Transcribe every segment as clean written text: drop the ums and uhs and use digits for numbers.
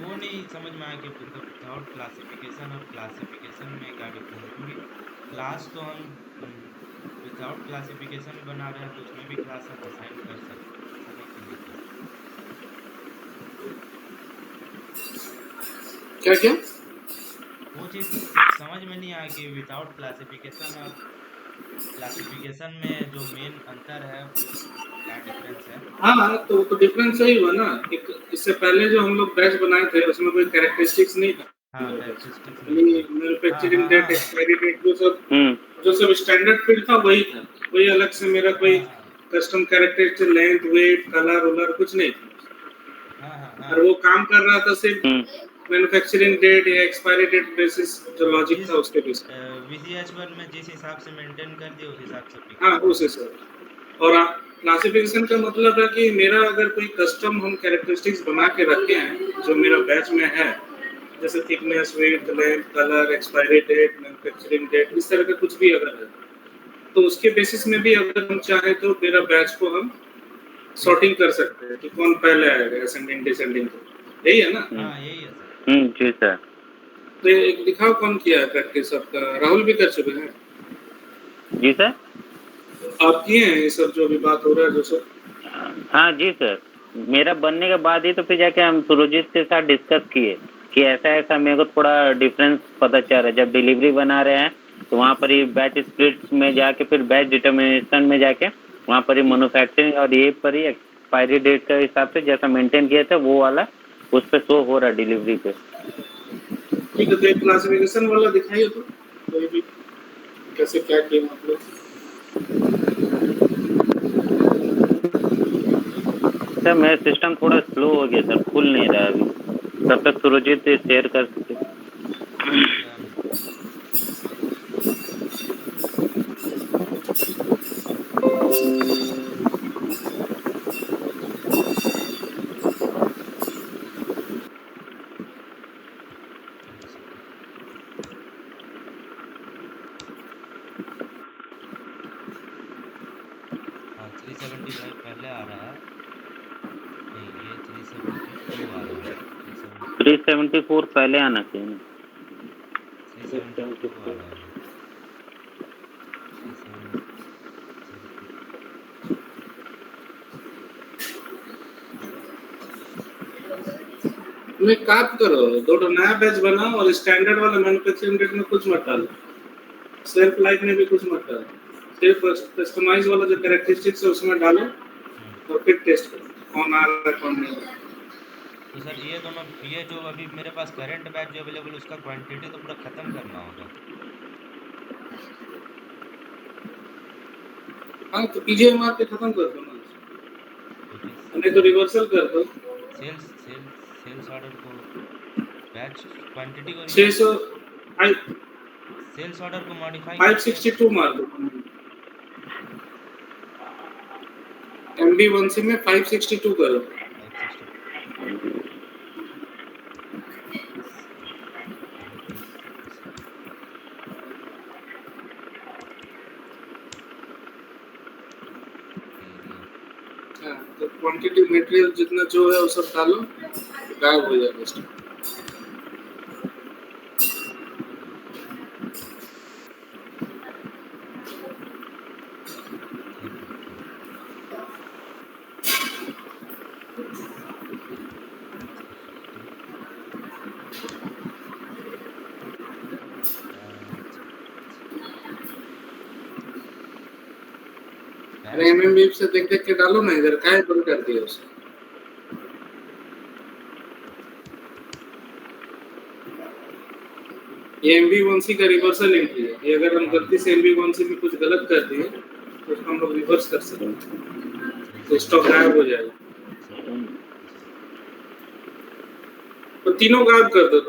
वो नहीं समझ में आया कि मतलब विदाउट क्लासिफिकेशन और क्लासिफिकेशन में क्या डिफरेंस है, क्योंकि क्लास तो हम विदाउट क्लासिफिकेशन बना रहे हैं तो उसमें भी क्लास हम असाइन कर सकते हैं, ऐसा नहीं कि नहीं कर सकते। क्या क्या? वो चीज़ समझ में नहीं आया कि विदाउट क्लासिफिकेशन और क्लासिफिकेशन में जो मेन अंतर है वो क्या डिफरेंस है। हाँ, तो डिफरेंस यही हुआ ना, एक इससे पहले जो हम लोग बैच बनाए थे उसमें कोई कैरेक्टरिस्टिक्स नहीं था। हाँ, कैरेक्टरिस्टिक्स नहीं था। हाँ मैन्युफैक्चरिंग हाँ डेट, हाँ एक्सपायरी डेट, जो सब स्टैंडर्ड फील्ड था वही था। कोई अलग से मेरा कोई हाँ हाँ custom characteristic, length, weight, colour वलर कुछ नहीं था। हाँ हाँ हाँ। और वो काम कर रहा था सिर्फ मैन्युफैक्चरिंग डेट या एक्सपायरी डेट बेसिस, जो हाँ लॉजिक जिस था उसके बेसिस। VGH1 में जिस हिसाब से मेंटेन कर दिए उस हिसाब से हाँ, एप्लीकेशन उस बना। हिसाब। और क्लासिफिकेशन का मतलब है कि मेरा अगर कोई कस्टम हम कैरेक्टरिस्टिक्स बना के रखे हैं जो मेरा बैच में है, जैसे thickness, weight, length, colour, expiry date, manufacturing date, इस तरह का कुछ भी अगर है, तो उसके बेसिस में भी अगर हम चाहें तो मेरा बैच को हम सॉर्टिंग कर सकते हैं कि कौन पहले आएगा, असेंडिंग डिसेंडिंग। यही है ना? हाँ यही है सर। जी सर। तो ये एक दिखाओ कौन किया है प्रैक्टिस आपका। राहुल भी कर चुके हैं? जी सर। आप किए हैं ये सब जो अभी बात हो रहा है जो सब? हाँ जी सर, मेरा बनने के बाद ही तो फिर जाके हम सुरजीत के साथ डिस्कस किए कि ऐसा ऐसा मेरे को थोड़ा डिफरेंस पता चल रहा है। जब डिलीवरी बना रहे हैं तो वहाँ पर ही बैच स्प्लिट्स में जाके फिर बैच डिटर्मिनेशन में जाके वहाँ पर ही मैन्युफैक्चरिंग और ये पर ही एक्सपायरी डेट के हिसाब से जैसा मेंटेन किया था वो वाला उस पर शो हो रहा है डिलीवरी पे। ठीक है, तो एक क्लासिफिकेशन वाला दिखाइए तो कोई भी, कैसे क्या किया मतलब। सर मेरा सिस्टम थोड़ा स्लो हो गया सर, खुल नहीं रहा अभी, तब तक सुरजीत शेयर कर सके। हाँ 375 पहले आ रहा है। नहीं ये 372 आ रहा है। 374 पहले आना चाहिए। 372 आ रहा है। 372। तुम एक काम करो, दो नया बैच बनाओ और स्टैंडर्ड वाला मैन्युफैक्चरिंग डेट में कुछ मत डालो, सेल्फ लाइफ में भी कुछ मत डालो, सिर्फ कस्टमाइज वाला जो कैरेक्टरिस्टिक्स है उसमें डालो और फिर टेस्ट करो कौन आ रहा है कौन नहीं आ रहा है। तो सर ये दोनों, ये जो अभी मेरे पास करंट बैच जो अवेलेबल उसका क्वांटिटी तो पूरा खत्म करना होगा। हाँ, तो पीजीआई मार के खत्म कर दो ना, क्योंकि नहीं तो रिवर्सल कर दो। सेल्स सेल्स सेल्स ऑर्डर को बैच क्वांटिटी को छः रिवर्स, सौ सेल्स ऑर्डर को मॉडिफाई फाइव करके। सिक्सटी टू मार दो। MB1C में 562 करो। 560। हाँ, तो क्वांटिटी मटेरियल जितना जो है वो सब डालो, गायब हो जाएगा स्टॉक। अरे बैच एमएमबी से देख देख के डालो ना, इधर काहे बंद कर दिया उसे। ये MB1C का रिवर्सल एंट्री है, ये अगर हम गलती से MB1C में कुछ गलत कर दिए तो उसको हम लोग रिवर्स कर सकते हैं, तो स्टॉक गायब हो जाएगा। तो तीनों गायब कर दो,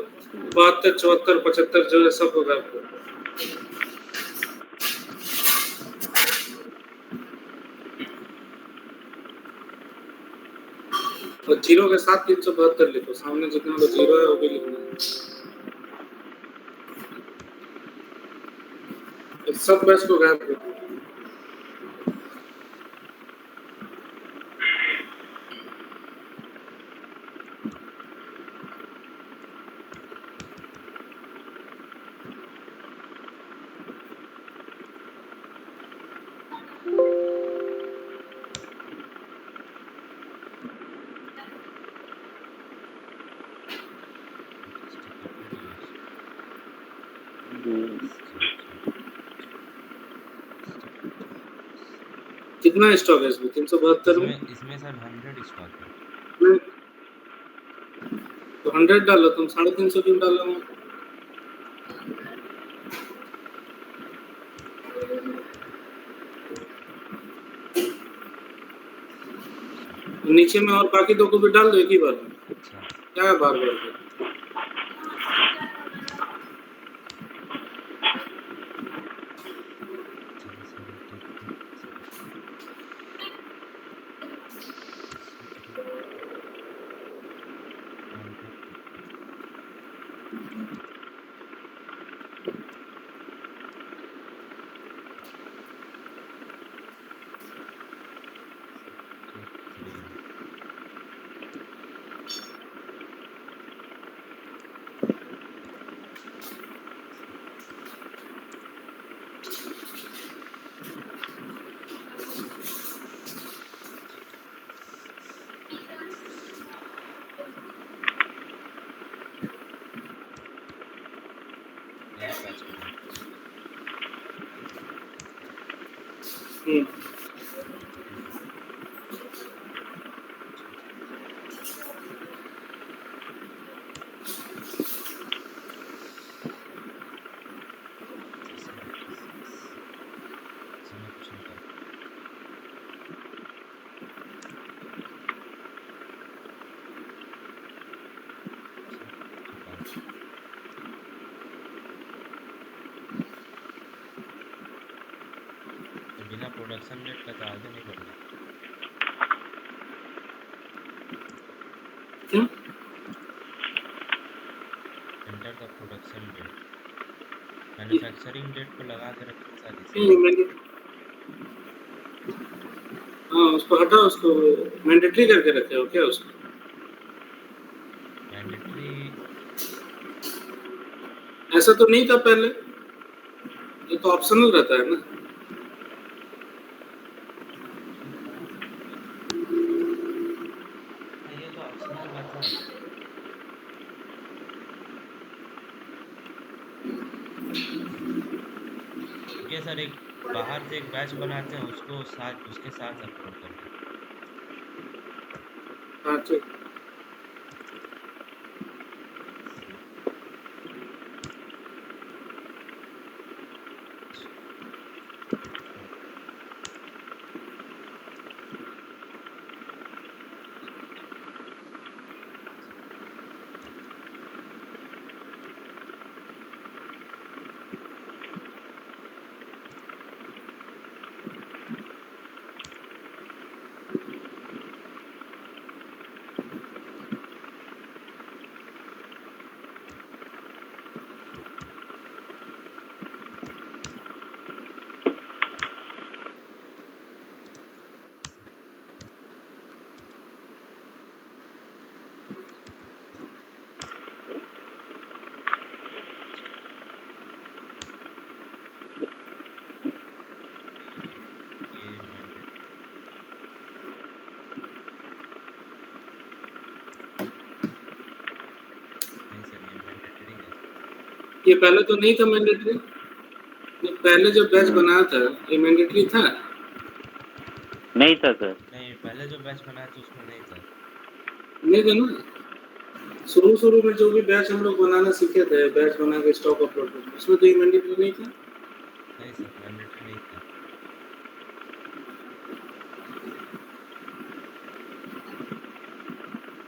72, 74, 75 जो है सब गायब कर दो। और जीरो के साथ 372 लिखो, सामने जितना तो जीरो है वो भी लिखना है। सब बैच को गायब कर दो। कितना स्टॉक है इसमें 372 में? इसमें सर 100 स्टॉक है। तो 100 डालो तुम, 350 क्यों डालो? नीचे में और बाकी दो को भी डाल दो एक ही बार में। अच्छा क्या है बार बार? चलो सर नया बैच बना। सिलेक्शन का तो बिना प्रोडक्शन डेट का तो आगे नहीं बढ़ना। क्यों? Enter the production date, manufacturing date को लगा के रखिए सर इसी नहीं मैंने, हाँ उसको हटाओ, उसको मैंडेटरी करके रखे हो क्या उसको? मैंडेटरी। ऐसा तो नहीं था पहले, ये तो ऑप्शनल रहता है ना। हाँ ये तो ऑप्शनल रहता है। देखिए सर एक बाहर से एक बैच बनाते हैं, उसको साथ उसके साथ अपलोड कर दें। हाँ ठीक। ये मैंडेटरी नहीं सर, ये मैंडेटरी है। ये पहले तो नहीं था मैंडेटरी, पहले जो बैच बनाया था ये मैंडेटरी था? नहीं था सर। नहीं पहले जो बैच बनाया था उसमें नहीं था। नहीं था ना, शुरू में जो भी बैच हम लोग बनाना सीखे थे, बैच बना के स्टॉक अपलोड करना, उसमें तो ये मैंडेटरी नहीं था। नहीं सर मैंडेटरी नहीं था।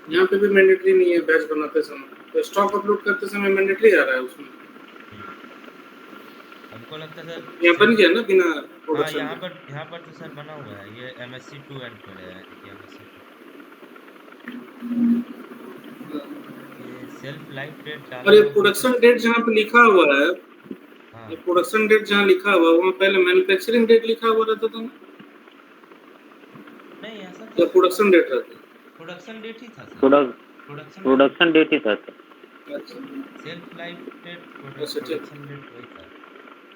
यहाँ पे भी मैंडेटरी नहीं है बैच बनाते समय, तो स्टॉक अपलोड करते समय मैंडेटरी आ रहा है उसमें। हमको लगता है सर यहाँ बन सिर्फ। गया ना बिना हाँ प्रोडक्शन के? यहाँ पर तो सर बना हुआ है, ये MSc 2 एंटर है, ये MSc 2। ये सेल्फ लाइफ डेट और डाला ये होगा तो। प्रोडक्शन डेट जहाँ पे लिखा हुआ है, हाँ ये प्रोडक्शन डेट जहाँ लिखा हुआ है वहाँ पहले मैन्युफैक्चरिंग डेट लिखा हुआ रहता था ना, नहीं ऐसा तो या प्रोडक्शन डेट रहता प्रोडक्शन डेट ही था sir. Production date production date ही था सर। है? अच्छा सेल्फ लाइफ डेट अच्छा ठीक, प्रोडक्शन डेट वही था।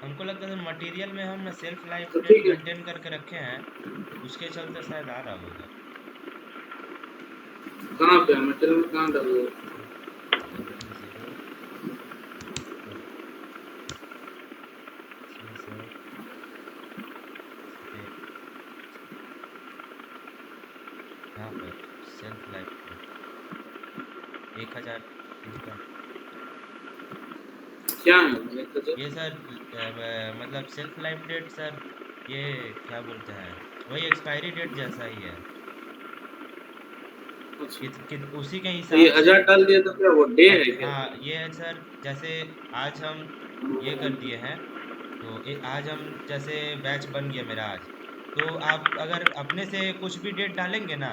हमको लगता है मटेरियल में हम ना सेल्फ लाइफ तो डेट ठीक है। मेंटेन करके रखे हैं, उसके चलते शायद आ रहा होगा। कहाँ पे है मटेरियल में, कहाँ डालोगे? W0 इसमें सर डेट यहाँ पर सेल्फ लाइफ डेट 1000 इनका। क्या है 1000? ये सर मतलब सेल्फ लाइफ डेट सर, ये क्या बोलते हैं, वही एक्सपायरी डेट जैसा ही है। अच्छा, उसी के तो ये हिसाब से। 1000 डाल दिया तो क्या वो डे है क्या? हाँ ये है सर, जैसे आज हम ये कर दिए हैं, तो आज हम जैसे बैच बन गया मेरा आज, तो आप अगर अपने से कुछ भी डेट डालेंगे ना,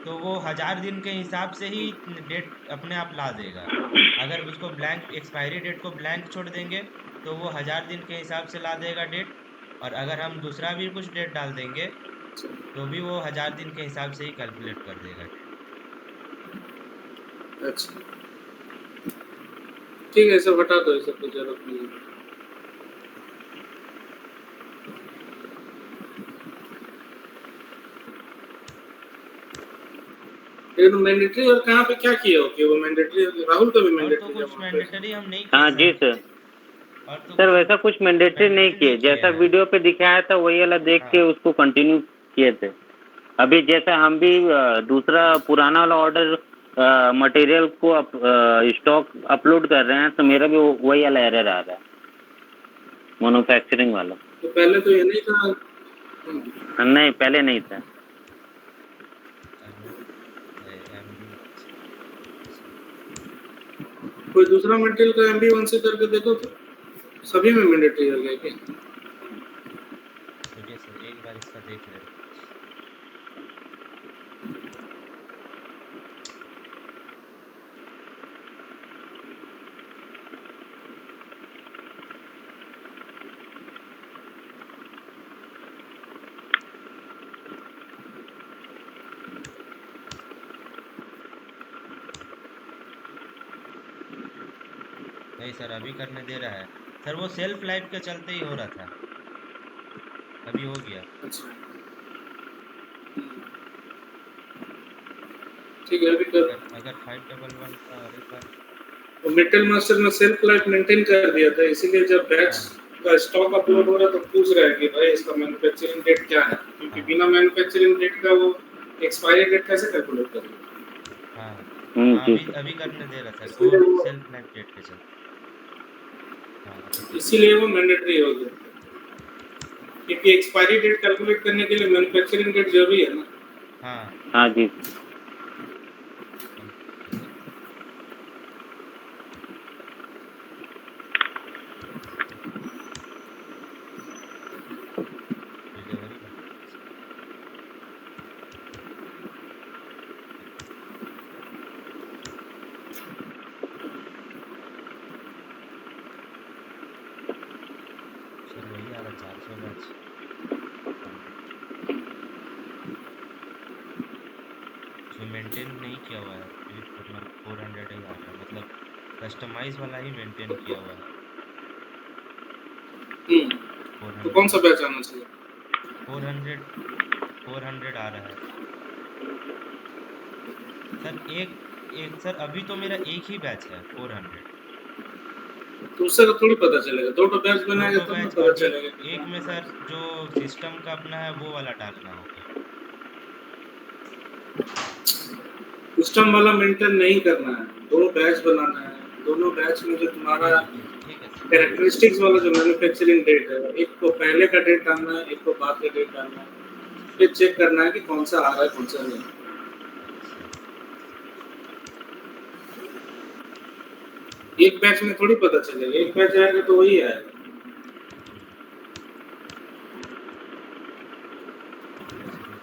तो वो 1000 दिन के हिसाब से ही डेट अपने आप ला देगा। अगर उसको ब्लैंक एक्सपायरी डेट को ब्लैंक छोड़ देंगे, तो वो 1000 दिन के हिसाब से ला देगा डेट। और अगर हम दूसरा भी कुछ डेट डाल देंगे, तो भी वो 1000 दिन के हिसाब से ही कैलकुलेट कर देगा डेट। अच्छा, ठीक है, सब हटा दो, ये सब तो जरूरत नहीं है। लेकिन मैंडेटरी और कहाँ पे क्या किया हो कि वो मैंडेटरी, राहुल का भी और तो मैंडेटरी है कुछ वहाँ पे? मैंडेटरी हम नहीं किए हाँ जी सर। सर। और तो सर कुछ वैसा कुछ मैंडेटरी नहीं मैंडेटरी किए, नहीं किए जैसा हैं। वीडियो पे दिखाया था वही वाला देख हाँ के उसको कंटिन्यू किए थे। अभी जैसा हम भी दूसरा पुराना वाला ऑर्डर मटेरियल को स्टॉक अपलोड कर रहे हैं, तो मेरा भी वही वाला एरर आ रहा है, मैन्युफैक्चरिंग वाला। तो पहले तो ये नहीं था। नहीं, पहले नहीं था। कोई दूसरा मटेरियल का MB1 से करके देखो तो सभी में मैंडेटरी हो गया क्या? रुकिए सर, एक बार इसका देख रहे हैं। नहीं सर, अभी करने दे रहा है सर, वो सेल्फ लाइफ के चलते ही हो रहा था, अभी हो गया। अच्छा, ठीक है, अभी कर। अगर अगर 511 का और एक बार। तो मेटल मास्टर में सेल्फ लाइफ मेंटेन कर दिया था, इसीलिए जब बैच हाँ का स्टॉक अपलोड हो रहा तो पूछ रहा है कि भाई इसका मैन्युफैक्चरिंग डेट क्या है, क्योंकि हाँ बिना मैन्युफैक्चरिंग डेट का वो एक्सपायरी डेट कैसे कैलकुलेट करेगा? हाँ हाँ, जी अभी सर। अभी करने दे रहा सर, वो इसलिए वो सेल्फ लाइफ डेट के चलते। हाँ अभी कर। इसीलिए वो मैंडेटरी हो गया, क्योंकि एक्सपायरी डेट कैलकुलेट करने के लिए मैन्युफैक्चरिंग डेट जरूरी है ना। हाँ हाँ जी। डिलीवरी का। सर वही आ रहा 400 बैच, उसमें मेंटेन नहीं किया हुआ है, फिर 400 ही आ रहा है, मतलब कस्टमाइज वाला ही मेंटेन किया हुआ है। तो कौन 400 सा बैच आना चाहिए? 400 400 आ रहा है सर। एक एक सर, अभी तो मेरा एक ही बैच है 400। तो उससे तो थोड़ी पता चलेगा, दो तो बैच दो बनाएगा दो तब ना बैच, पता और एक चलेगा कि एक कौन में सा सर जो सिस्टम का अपना है वो वाला डालना होगा। सिस्टम वाला मेंटेन नहीं करना है, दो बैच बनाना है। दोनों बैच में जो तुम्हारा ठीक है सर। कैरेक्टरिस्टिक्स वाला जो मैन्युफैक्चरिंग डेट है, एक को पहले का डेट डालना है, एक को बाद का डेट डालना है, फिर चेक करना है कि कौन सा आ रहा है कौन सा नहीं। अच्छा एक बैच में थोड़ी पता चलेगा, एक बैच आएगा तो वही आएगा। डिलीवरी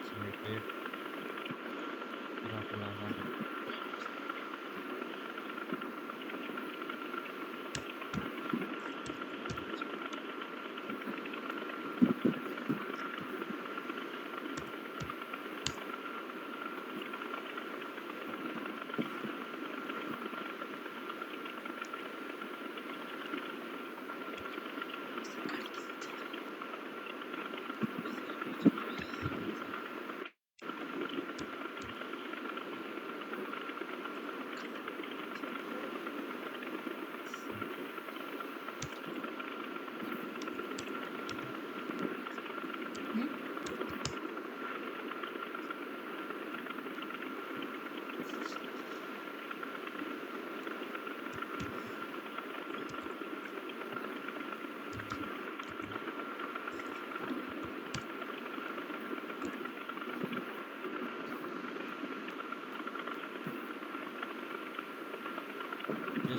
इसमें डेट पूरा पुराना डेट।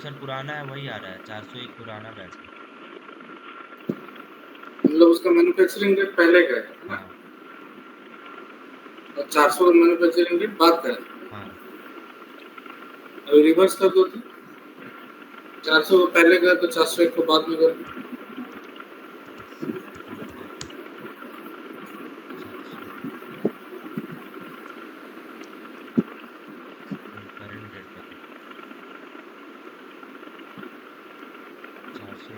सर पुराना है वही आ रहा है, 401 पुराना बैच है। मतलब उसका मैन्युफैक्चरिंग डेट पहले का है ना, हाँ और 400 का मैन्युफैक्चरिंग डेट बाद का है। हाँ अभी रिवर्स कर दो तो 400 को पहले का तो 401 को बाद में कर दो। 400 करंट डेट बता 400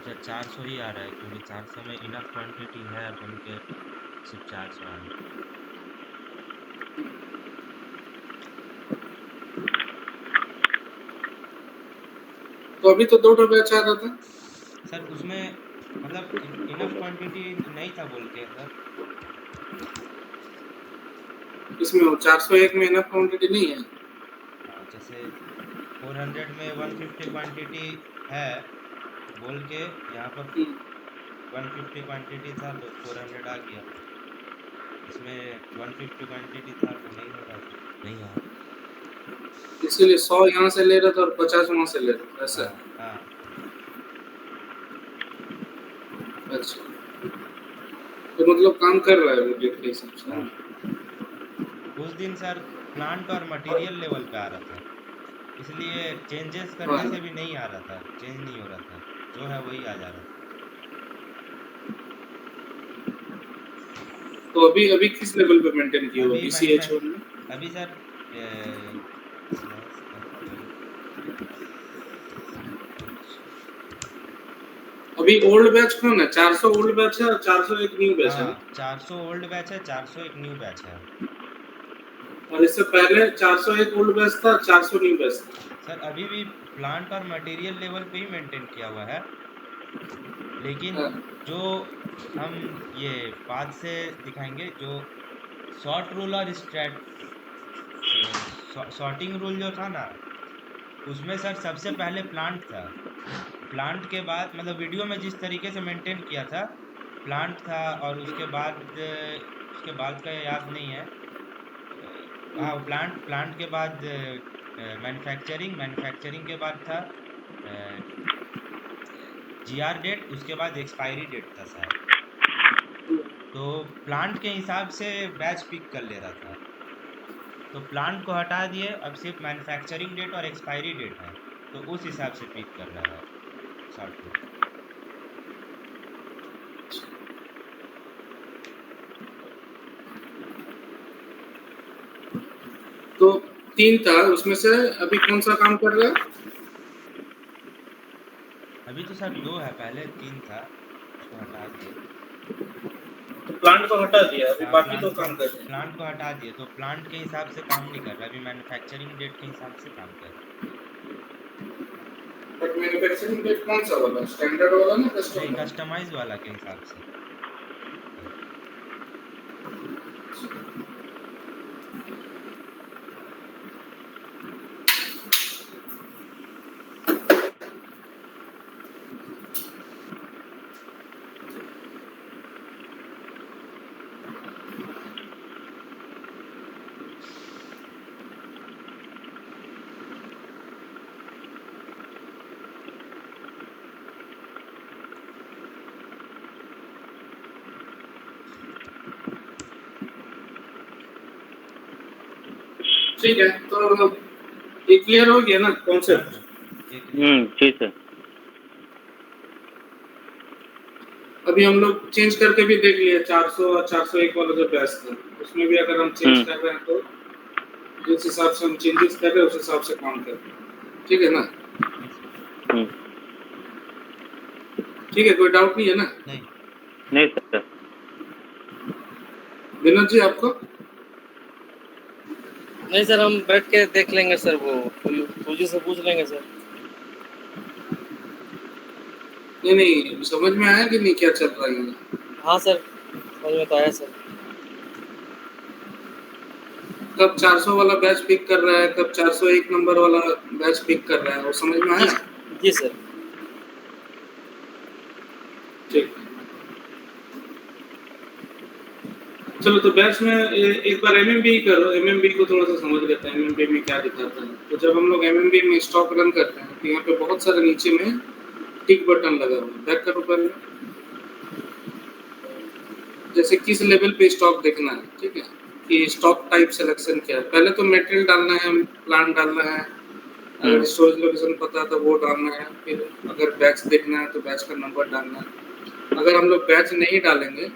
अच्छा 400 ही आ रहा है, क्योंकि 400 में इनफ क्वांटिटी है बन के सिर्फ 400 आ रहा है। तो अभी तो 2 बैच आ रहा था। सर उसमें मतलब इनफ क्वांटिटी नहीं था बोल के सर। इसमें 401 में इनफ क्वांटिटी नहीं है। जैसे 400 में 150 क्वांटिटी है बोल के यहाँ पर 150 क्वांटिटी था तो 400 आ गया। इसमें 150 क्वांटिटी था तो नहीं होगा, नहीं आया। इसीलिए 100 यहाँ से ले रहा था और 50 वहाँ से ले रहा था, ऐसा। हाँ हाँ अच्छा, तो मतलब काम कर रहा है वो डेट के हिसाब से। हाँ। उस दिन सर प्लांट और मटेरियल लेवल पे आ रहा था, इसलिए चेंजेस हाँ, करने से भी नहीं आ रहा था, चेंज नहीं हो रहा था, जो है वही आ जा रहा था। तो अभी अभी किस लेवल पे मेंटेन किया हुआ अभी बीसीएचओ में? अभी सर अभी ओल्ड बैच कौन है? 400 ओल्ड बैच है और 401 न्यू बैच है ना? हाँ 400 ओल्ड बैच है, 401 न्यू बैच है। और इससे पहले 401 ओल्ड बैच था, 400 न्यू बैच था। सर अभी भी प्लांट और मटेरियल लेवल पे ही मेंटेन किया हुआ है, लेकिन हाँ, जो हम ये बाद से दिखाएंगे, जो शॉर्ट रूल और स्ट्रेट शॉर्टिंग रूल जो था ना, उसमें सर सबसे पहले प्लांट था। प्लांट के बाद मतलब वीडियो में जिस तरीके से मेंटेन किया था, प्लांट था और उसके बाद का याद नहीं है। हाँ प्लांट के बाद मैन्युफैक्चरिंग के बाद था जीआर डेट, उसके बाद एक्सपायरी डेट था शायद। तो प्लांट के हिसाब से बैच पिक कर ले रहा था, तो प्लांट को हटा दिए, अब सिर्फ मैन्युफैक्चरिंग डेट और एक्सपायरी डेट है, तो उस हिसाब से पिक कर रहा है शॉर्ट रूल। तो 3 था उसमें से अभी कौन सा काम कर रहा है? अभी तो सर 2 है, पहले 3 था, उसको हटा दिए। तो प्लांट को हटा दिया, अभी हाँ बाकी तो काम कर रहे हैं। प्लांट को हटा दिए, तो प्लांट के हिसाब से काम नहीं कर रहा, अभी मैन्युफैक्चरिंग डेट के हिसाब से काम कर रहा बट मैन्युफैक्चरिंग डेट कौन सा वाला? स्टैंडर्ड वाला ना है। कस्टम नहीं, वाला? कस्टमाइज वाला के हिसाब से। ठीक है, तो ये क्लियर हो गया ना हाँ कॉन्सेप्ट? सर, एक ठीक है। अभी हम लोग चेंज करके भी देख लिए 400 और 401 वाला जो बैच था, उसमें भी अगर हम चेंज कर रहे हैं तो जिस हिसाब से हम चेंजेस कर रहे हैं उस हिसाब से काम कर रहे हैं, ठीक है ना? ठीक है, कोई डाउट नहीं है ना? नहीं नहीं सर। विनोद जी आपको? नहीं सर, हम बैठ के देख लेंगे सर, वो फौजी से पूछ लेंगे सर। नहीं समझ में आया कि नहीं क्या चल रहा है? हाँ सर, समझ में तो आया सर। कब 400 वाला बैच पिक कर रहा है, कब 401 नंबर वाला बैच पिक कर रहा है, वो समझ में आया? जी सर। ठीक। चलो तो बैच में एक बार एमएमबी करो, एमएमबी को थोड़ा सा समझ लेते हैं एमएमबी में क्या दिखाता है। तो जब हम लोग एमएमबी में स्टॉक रन करते हैं तो यहाँ पे बहुत सारे नीचे में टिक बटन लगा हुआ है। बैक करो पहले, जैसे किस लेवल पे स्टॉक देखना है, ठीक है, कि स्टॉक टाइप सिलेक्शन क्या है। पहले तो मटेरियल डालना है, प्लान डालना है, अगर स्टोरेज लोकेशन पता है तो वो डालना है, फिर अगर बैच देखना है तो बैच का नंबर डालना है। अगर हम लोग बैच नहीं डालेंगे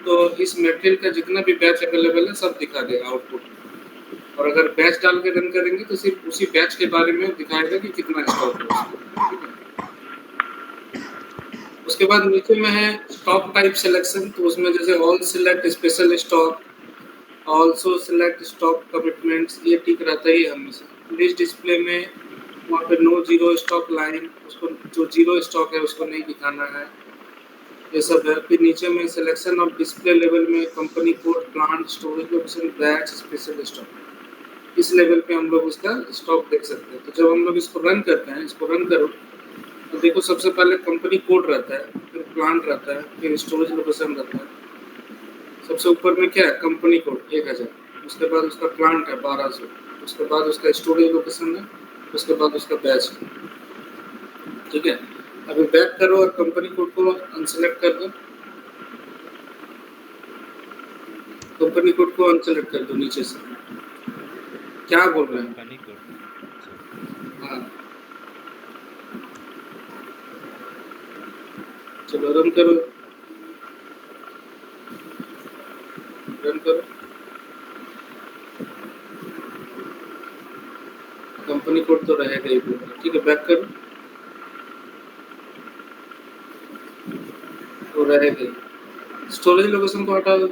तो इस मटेरियल का जितना भी बैच अवेलेबल है सब दिखा देगा आउटपुट, और अगर बैच डाल के रन करेंगे तो सिर्फ उसी बैच के बारे में दिखाएगा कि कितना स्टॉक है उसका, ठीक है। उसके बाद नीचे में है स्टॉक टाइप सिलेक्शन, तो उसमें जैसे all select special stock, also select stock commitments, ये ठीक रहता ही है हमेशा। लिस्ट डिस्प्ले में वहाँ पे नो जीरो स्टॉक लाइन, उसको जो जीरो स्टॉक है उसको नहीं दिखाना है, ये सब है। फिर नीचे में सिलेक्शन ऑफ डिस्प्ले लेवल में company code, plant, storage location, batch, special stock, इस लेवल पे हम लोग उसका स्टॉक देख सकते हैं। तो जब हम लोग इसको रन करते हैं, इसको रन करो तो देखो सबसे पहले कंपनी कोड रहता है, फिर प्लांट रहता है, फिर स्टोरेज लोकेशन रहता है। सबसे ऊपर में क्या है, कंपनी कोड 1000, उसके बाद उसका प्लांट है 1200, उसके बाद उसका स्टोरेज लोकेशन है, उसके बाद उसका बैच है, ठीक है। अभी बैक करो और कंपनी कोड को अनसेलेक्ट कर दो, कंपनी कोड को अनसेलेक्ट कर दो नीचे से। क्या बोल रहे हैं? Company code. हाँ, चलो रन करो, रन करो। कंपनी कोड तो रहेगा ही पूरा, ठीक है। बैक करो, वो रहेगा ही। स्टोरेज लोकेशन को हटा दो,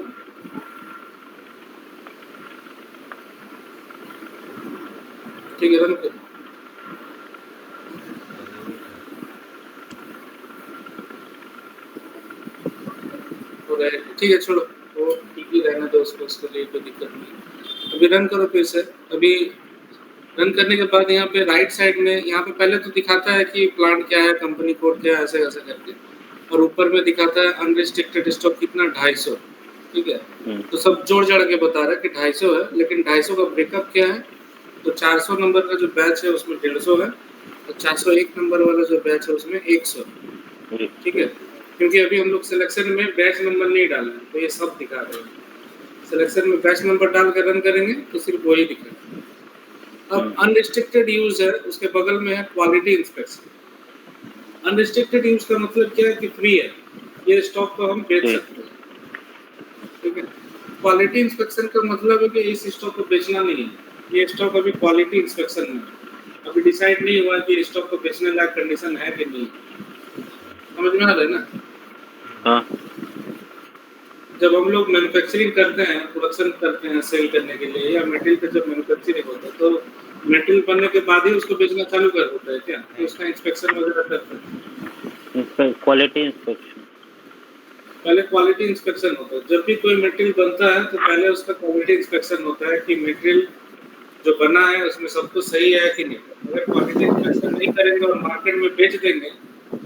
ठीक है, रन करो। वो रहेगा, ठीक है, छोड़ो, वो ठीक ही रहना दो उसको, उसके लिए कोई दिक्कत नहीं। अभी रन करो फिर से। अभी रन करने के बाद यहाँ पे राइट साइड में, यहाँ पे पहले तो दिखाता है कि प्लांट क्या है, कंपनी कोड क्या है, ऐसे ऐसे करके, और ऊपर में दिखाता है अनरिस्ट्रिक्टेड स्टॉक कितना, 250, ठीक है। तो सब जोड़ जड़ के बता रहा है कि 250 है, लेकिन 250 का ब्रेकअप क्या है, तो 400 नंबर का जो बैच है उसमें 150 है, और 401 नंबर वाला जो बैच है उसमें 100, ठीक है। क्योंकि अभी हम लोग सिलेक्शन में बैच नंबर नहीं डाले हैं, तो ये सब दिखा रहे हैं। सिलेक्शन में बैच नंबर डाल कर रन करेंगे तो सिर्फ वही दिखेगा। अब अनरिस्ट्रिक्टेड यूज है, उसके बगल में है क्वालिटी इंस्पेक्शन। अनरिस्ट्रिक्टेड यूज का मतलब क्या है कि फ्री है, ये स्टॉक को हम बेच सकते हैं, ठीक है। क्वालिटी इंस्पेक्शन का मतलब है कि इस स्टॉक को बेचना नहीं है, ये स्टॉक अभी क्वालिटी इंस्पेक्शन में, अभी डिसाइड नहीं हुआ कि स्टॉक को बेचने लायक कंडीशन है कि नहीं। समझ में आ रहा है ना? हाँ। जब हम लोग मैन्युफैक्चरिंग करते हैं, प्रोडक्शन करते हैं सेल करने के लिए, या मटेरियल का जब मैन्युफैक्चरिंग होता है तो मटेरियल बनने के बाद ही उसको बेचना चालू कर देता है क्या, तो उसका इंस्पेक्शन वगैरह करते हैं। क्वालिटी इंस्पेक्शन, पहले क्वालिटी इंस्पेक्शन होता है। जब भी कोई मटेरियल बनता है तो पहले उसका क्वालिटी इंस्पेक्शन होता है कि मटेरियल जो बना है उसमें सब कुछ सही है कि नहीं। अगर क्वालिटी इंस्पेक्शन नहीं करेंगे और मार्केट में बेच देंगे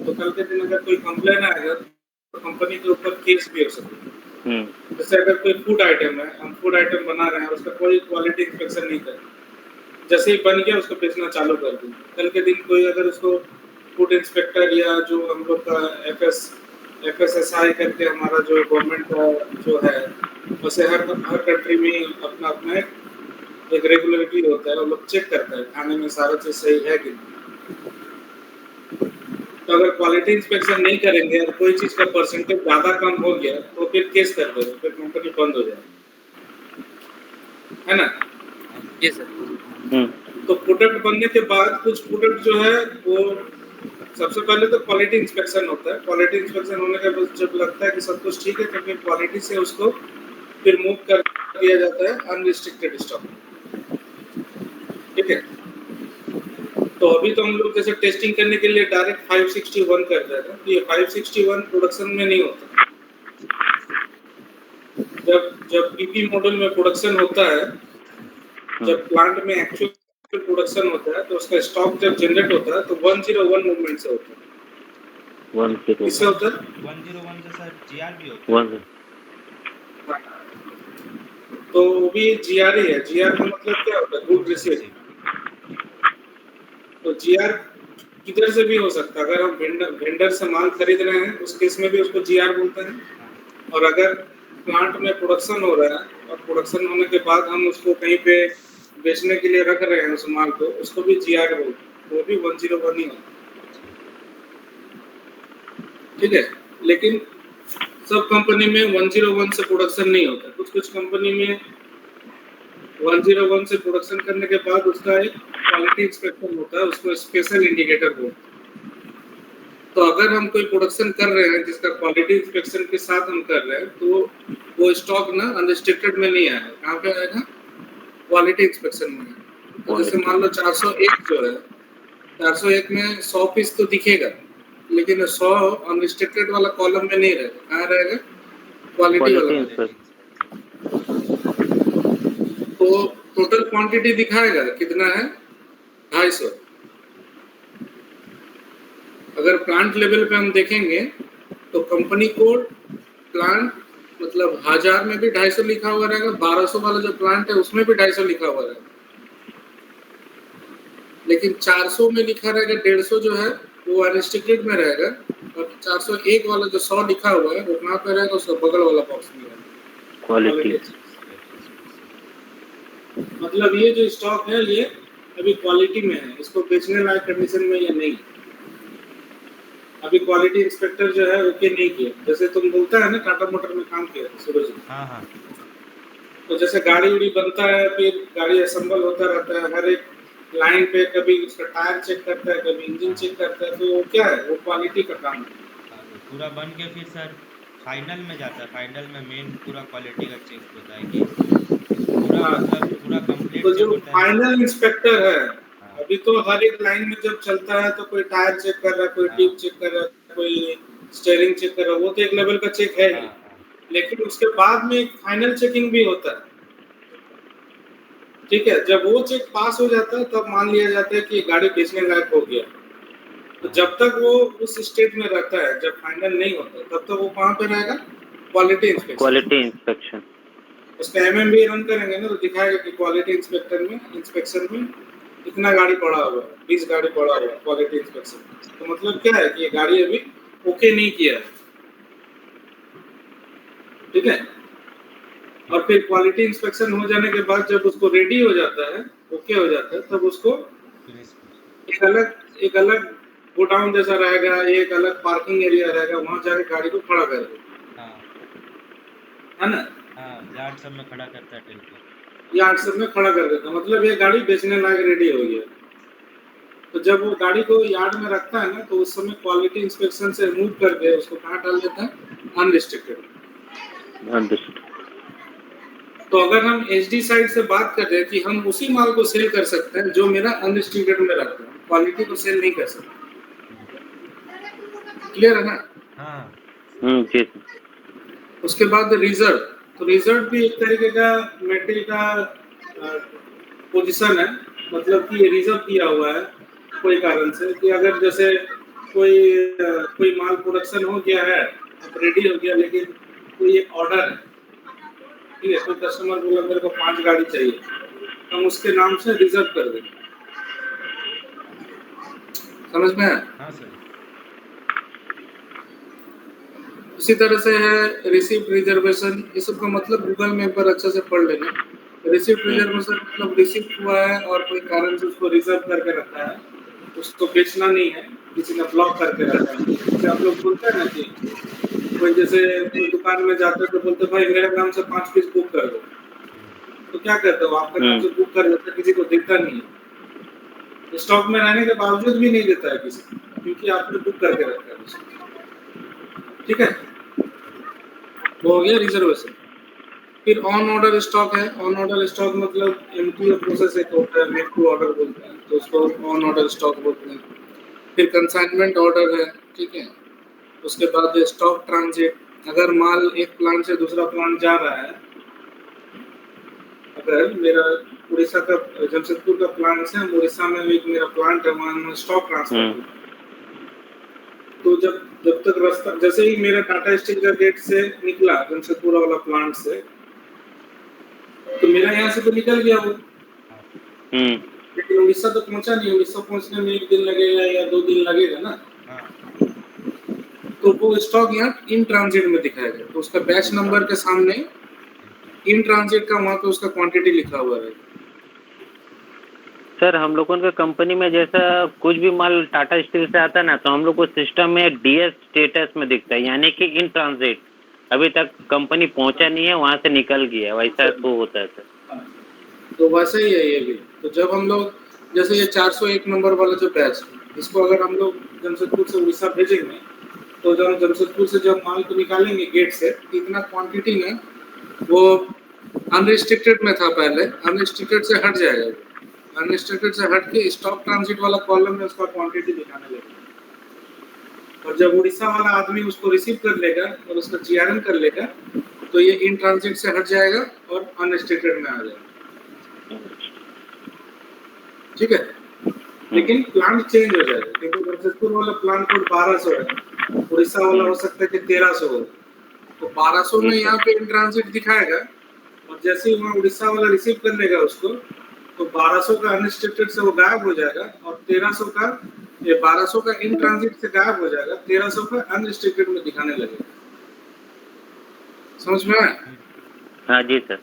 तो कल के दिन अगर कोई कंप्लेन आएगा तो कंपनी के ऊपर केस भी हो सकता है। जैसे अगर कोई फूड आइटम है, हम फूड आइटम बना रहे हैं, उसका कोई क्वालिटी इंस्पेक्शन नहीं करें, जैसे ही बन गया उसको बेचना चालू कर दें, कल के दिन कोई अगर उसको फूड इंस्पेक्टर या जो हम लोग का FSSAI करके हमारा जो गवर्नमेंट का जो है, वैसे हर कंट्री में अपना अपना एक रेगुलरिटी होता है, वो लोग चेक करता है खाने में सारा चीज़ सही है कि नहीं। तो अगर क्वालिटी इंस्पेक्शन नहीं करेंगे और कोई चीज़ का परसेंटेज ज़्यादा कम हो गया तो फिर केस कर देंगे, फिर कंपनी बंद हो जाएगी, है ना? जी सर। तो प्रोडक्ट बनने के बाद कुछ प्रोडक्ट जो है वो सबसे पहले तो क्वालिटी इंस्पेक्शन होता है। क्वालिटी इंस्पेक्शन होने के बाद जब लगता है कि सब कुछ ठीक है तो फिर क्वालिटी से उसको फिर मूव कर दिया जाता है अनरिस्ट्रिक्टेड स्टॉक, ठीक है। तो अभी तो हम लोग जैसे टेस्टिंग करने के लिए डायरेक्ट 561 कर रहे हैं, तो ये 561 प्रोडक्शन में नहीं होता। जब PP मॉडल में प्रोडक्शन होता है जब प्लांट में एक्चुअल प्रोडक्शन होता है तो उसका स्टॉक जब जनरेट होता है तो 101 मूवमेंट से होता है। 101 किससे होता है? 101 से सर जीआर भी होता है। तो वो भी जीआर ही है। जीआर का मतलब क्या होता है? Good receive. तो जीआर किधर से भी हो सकता है। अगर हम वेंडर से माल खरीद रहे हैं उस केस में भी उसको जीआर बोलते हैं। और अगर प्लांट में प्रोडक्शन हो रहा है और प्रोडक्शन होने के बाद हम उसको कहीं पे बेचने के लिए रख रहे हैं उस माल को, उसको भी जीआर बोलते हैं। वो भी 101 ही होता है। ठीक है, लेकिन सब कंपनी में 101 से प्रोडक्शन नहीं होता। कुछ कुछ कंपनी में 101 से प्रोडक्शन करने के बाद उसका एक क्वालिटी इंस्पेक्शन होता है, उसको स्पेशल इंडिकेटर बोलते हैं। तो अगर हम कोई प्रोडक्शन कर रहे हैं जिसका क्वालिटी इंस्पेक्शन के साथ हम कर रहे हैं तो वो स्टॉक ना अनरिस्ट्रिक्टेड में नहीं आएगा। कहाँ पे आएगा? क्वालिटी इंस्पेक्शन में। तो जैसे मान लो 401 जो है, 401 में 100 पीस तो दिखेगा, लेकिन 100 अनरिस्ट्रिक्टेड वाला कॉलम में नहीं रहेगा। कहाँ रहेगा? क्वालिटी वाला। तो टोटल क्वांटिटी दिखाएगा कितना है? 250। अगर प्लांट लेवल पे हम देखेंगे तो कंपनी कोड प्लांट मतलब 1000 में भी 250 लिखा हुआ रहेगा, 1200 वाला जो प्लांट है उसमें भी 250 लिखा हुआ रहेगा, लेकिन 400 में लिखा रहेगा 150 जो है वो अनरिस्ट्रिक्टेड में रहेगा, और 401 वाला जो 100 लिखा हुआ है वो कहाँ पे रहेगा? उसका बगल वाला बॉक्स में रहेगा, क्वालिटी। मतलब ये जो स्टॉक है ये अभी क्वालिटी में है, इसको बेचने लायक कंडीशन में या नहीं। अभी क्वालिटी इंस्पेक्टर जो है ओके नहीं किया। जैसे तुम बोलता है ना टाटा मोटर में काम किया सूरज। हाँ। तो जैसे गाड़ी उड़ी बनता है, फिर गाड़ी असेंबल होता रहता है, हर एक लाइन पे कभी उसका टायर चेक करता है, कभी इंजन चेक करता है, तो वो क्या है? वो क्वालिटी का काम है। पूरा बन के फिर सर फाइनल में जाता है। फाइनल में मेन पूरा क्वालिटी का चेक होता है कि पूरा मतलब पूरा कंप्लीट तो चेक जो होता है। फाइनल इंस्पेक्टर है अभी तो हर एक लाइन में जब चलता है तो कोई टायर चेक कर रहा है, कोई ट्यूब चेक कर रहा है, कोई स्टीयरिंग चेक कर रहा है, वो तो एक लेवल का चेक है ही। लेकिन उसके बाद में एक फाइनल चेकिंग भी होता है। ठीक है, जब वो चेक पास हो जाता है तब मान लिया जाता है कि गाड़ी बेचने लायक हो गया। तो जब तक वो उस स्टेट में रहता है, जब फाइनल नहीं होता तब तक वो कहाँ पे रहेगा? Quality inspection. उसका एमएमबी रन करेंगे ना तो दिखाएगा कि क्वालिटी इंस्पेक्शन में इतना गाड़ी पड़ा हुआ है, 20 गाड़ी पड़ा हुआ है क्वालिटी इंस्पेक्शन। तो मतलब क्या है कि ये गाड़ी अभी ओके नहीं किया है। ठीक है, और फिर क्वालिटी इंस्पेक्शन हो जाने के बाद जब उसको रेडी हो जाता है, ओके हो जाता है, तब उसको एक अलग गोडाउन जैसा रहेगा, एक अलग पार्किंग एरिया रहेगा, वहां जाके गाड़ी को खड़ा कर देगा। है ना? यार्ड सब में खड़ा करता है टेंकर, यार्ड सब में खड़ा कर देता, मतलब ये गाड़ी बेचने लायक रेडी हो गया। तो जब वो गाड़ी को यार्ड में रखता है ना तो उस समय क्वालिटी इंस्पेक्शन से रिमूव करके उसको कहाँ डाल देता है? अनरिस्ट्रिक्टेड। तो अगर हम एचडी साइड से बात कर रहे हैं कि हम उसी माल को सेल कर सकते हैं जो मेरा अनरिस्ट्रिक्टेड में रहता है, क्वालिटी को सेल नहीं कर सकते। क्लियर है ना? जी। उसके बाद रिजर्व। तो रिजर्व भी एक तरीके का मेटल का पोजीशन है, मतलब कि ये रिजर्व किया हुआ है कोई कारण से, कि अगर जैसे कोई माल प्रोडक्शन हो गया है, अब रेडी हो गया, लेकिन कोई एक ऑर्डर है, ठीक है, कोई कस्टमर बोला मेरे को 5 गाड़ी चाहिए, हम उसके नाम से रिजर्व कर देंगे। समझ में आया? हाँ सर। उसी तरह से है रिसिप्ट रिजर्वेशन। ये सब का मतलब गूगल में एक बार अच्छे से पढ़ लेना। रिसिप्ट रिजर्वेशन मतलब रिसिप्ट हुआ है और कोई कारण से उसको रिजर्व करके रखा है, उसको बेचना नहीं है, किसी ने ब्लॉक करके रखा है। जैसे आप लोग बोलते हैं ना कि कोई जैसे कोई दुकान में जाते हैं तो बोलते भाई मेरे नाम से 5 पीस बुक कर दो, तो क्या करते हो? आपके नाम से बुक कर देते, किसी को दिखता नहीं है, स्टॉक में रहने के बावजूद भी नहीं देता है किसी को, क्योंकि आपने बुक करके रखा है। ठीक है, वो हो गया रिजर्वेशन। फिर ऑन ऑर्डर स्टॉक है। ऑन ऑर्डर स्टॉक मतलब एमटीओ प्रोसेस एक होता है, मेक टू ऑर्डर बोलते हैं, तो उसको ऑन ऑर्डर स्टॉक बोलते हैं। फिर कंसाइनमेंट ऑर्डर है, ठीक है। उसके बाद स्टॉक ट्रांजिट, अगर माल एक प्लांट से दूसरा प्लांट जा रहा है, अगर मेरा उड़ीसा का जमशेदपुर का प्लांट है, उड़ीसा में एक मेरा प्लांट है, वहाँ मैं स्टॉक ट्रांसफर किया। तो जब तक रास्ता जैसे ही मेरा टाटा स्टील का गेट से निकला जमशेदपुर वाला प्लांट से, तो मेरा यहाँ से तो निकल गया वो, लेकिन उड़ीसा तो पहुंचा नहीं। उड़ीसा पहुंचने में 1 दिन लगेगा या 2 दिन लगेगा ना। तो वो स्टॉक यहाँ इन ट्रांजिट में दिखाएगा, तो उसका बैच नंबर के सामने इन ट्रांजिट का वहाँ पे उसका क्वांटिटी लिखा हुआ है। सर हम लोगों के कंपनी में जैसा कुछ भी माल टाटा स्टील से आता है ना, तो हम लोग को सिस्टम में डीएस स्टेटस में दिखता है, यानी कि इन ट्रांजिट, अभी तक कंपनी पहुंचा नहीं है, वहाँ से निकल गया, वैसा तो होता है सर। तो वैसे ही है ये भी। तो जब हम लोग जैसे ये 401 नंबर वाला जो बैच, इसको अगर हम लोग जमशेदपुर से उड़ीसा भेजेंगे, तो जब जमशेदपुर से जब माल को निकालेंगे गेट से, इतना क्वांटिटी में वो अनरिस्ट्रिक्टेड में था पहले, अनरिस्ट्रिक्टेड से हट जाएगा। अनरिस्ट्रिक्टेड से हट के स्टॉक ट्रांजिट वाला कॉलम में उसका क्वांटिटी दिखाने लगेगा। और जब उड़ीसा वाला आदमी उसको रिसीव कर लेगा और उसका जीआरएन कर लेगा, तो ये इन ट्रांजिट से हट जाएगा और अनरिस्ट्रिक्टेड में आ जाएगा। ठीक है, लेकिन प्लांट चेंज हो जाएगा, क्योंकि जमशेदपुर वाला प्लांट कोड 1200 है, उड़ीसा वाला हो सकता है कि 1300 हो। तो 1200 में यहाँ पे इन ट्रांजिट दिखाएगा, और जैसे ही वहाँ उड़ीसा वाला रिसीव कर लेगा उसको, तो 1200 का अनरिस्ट्रिक्टेड से वो गायब हो जाएगा, और 1300 का, ये 1200 का इन ट्रांजिट से गायब हो जाएगा, 1300 का अनरिस्ट्रिक्टेड में दिखाने लगेगा। समझ में आया? हाँ जी सर।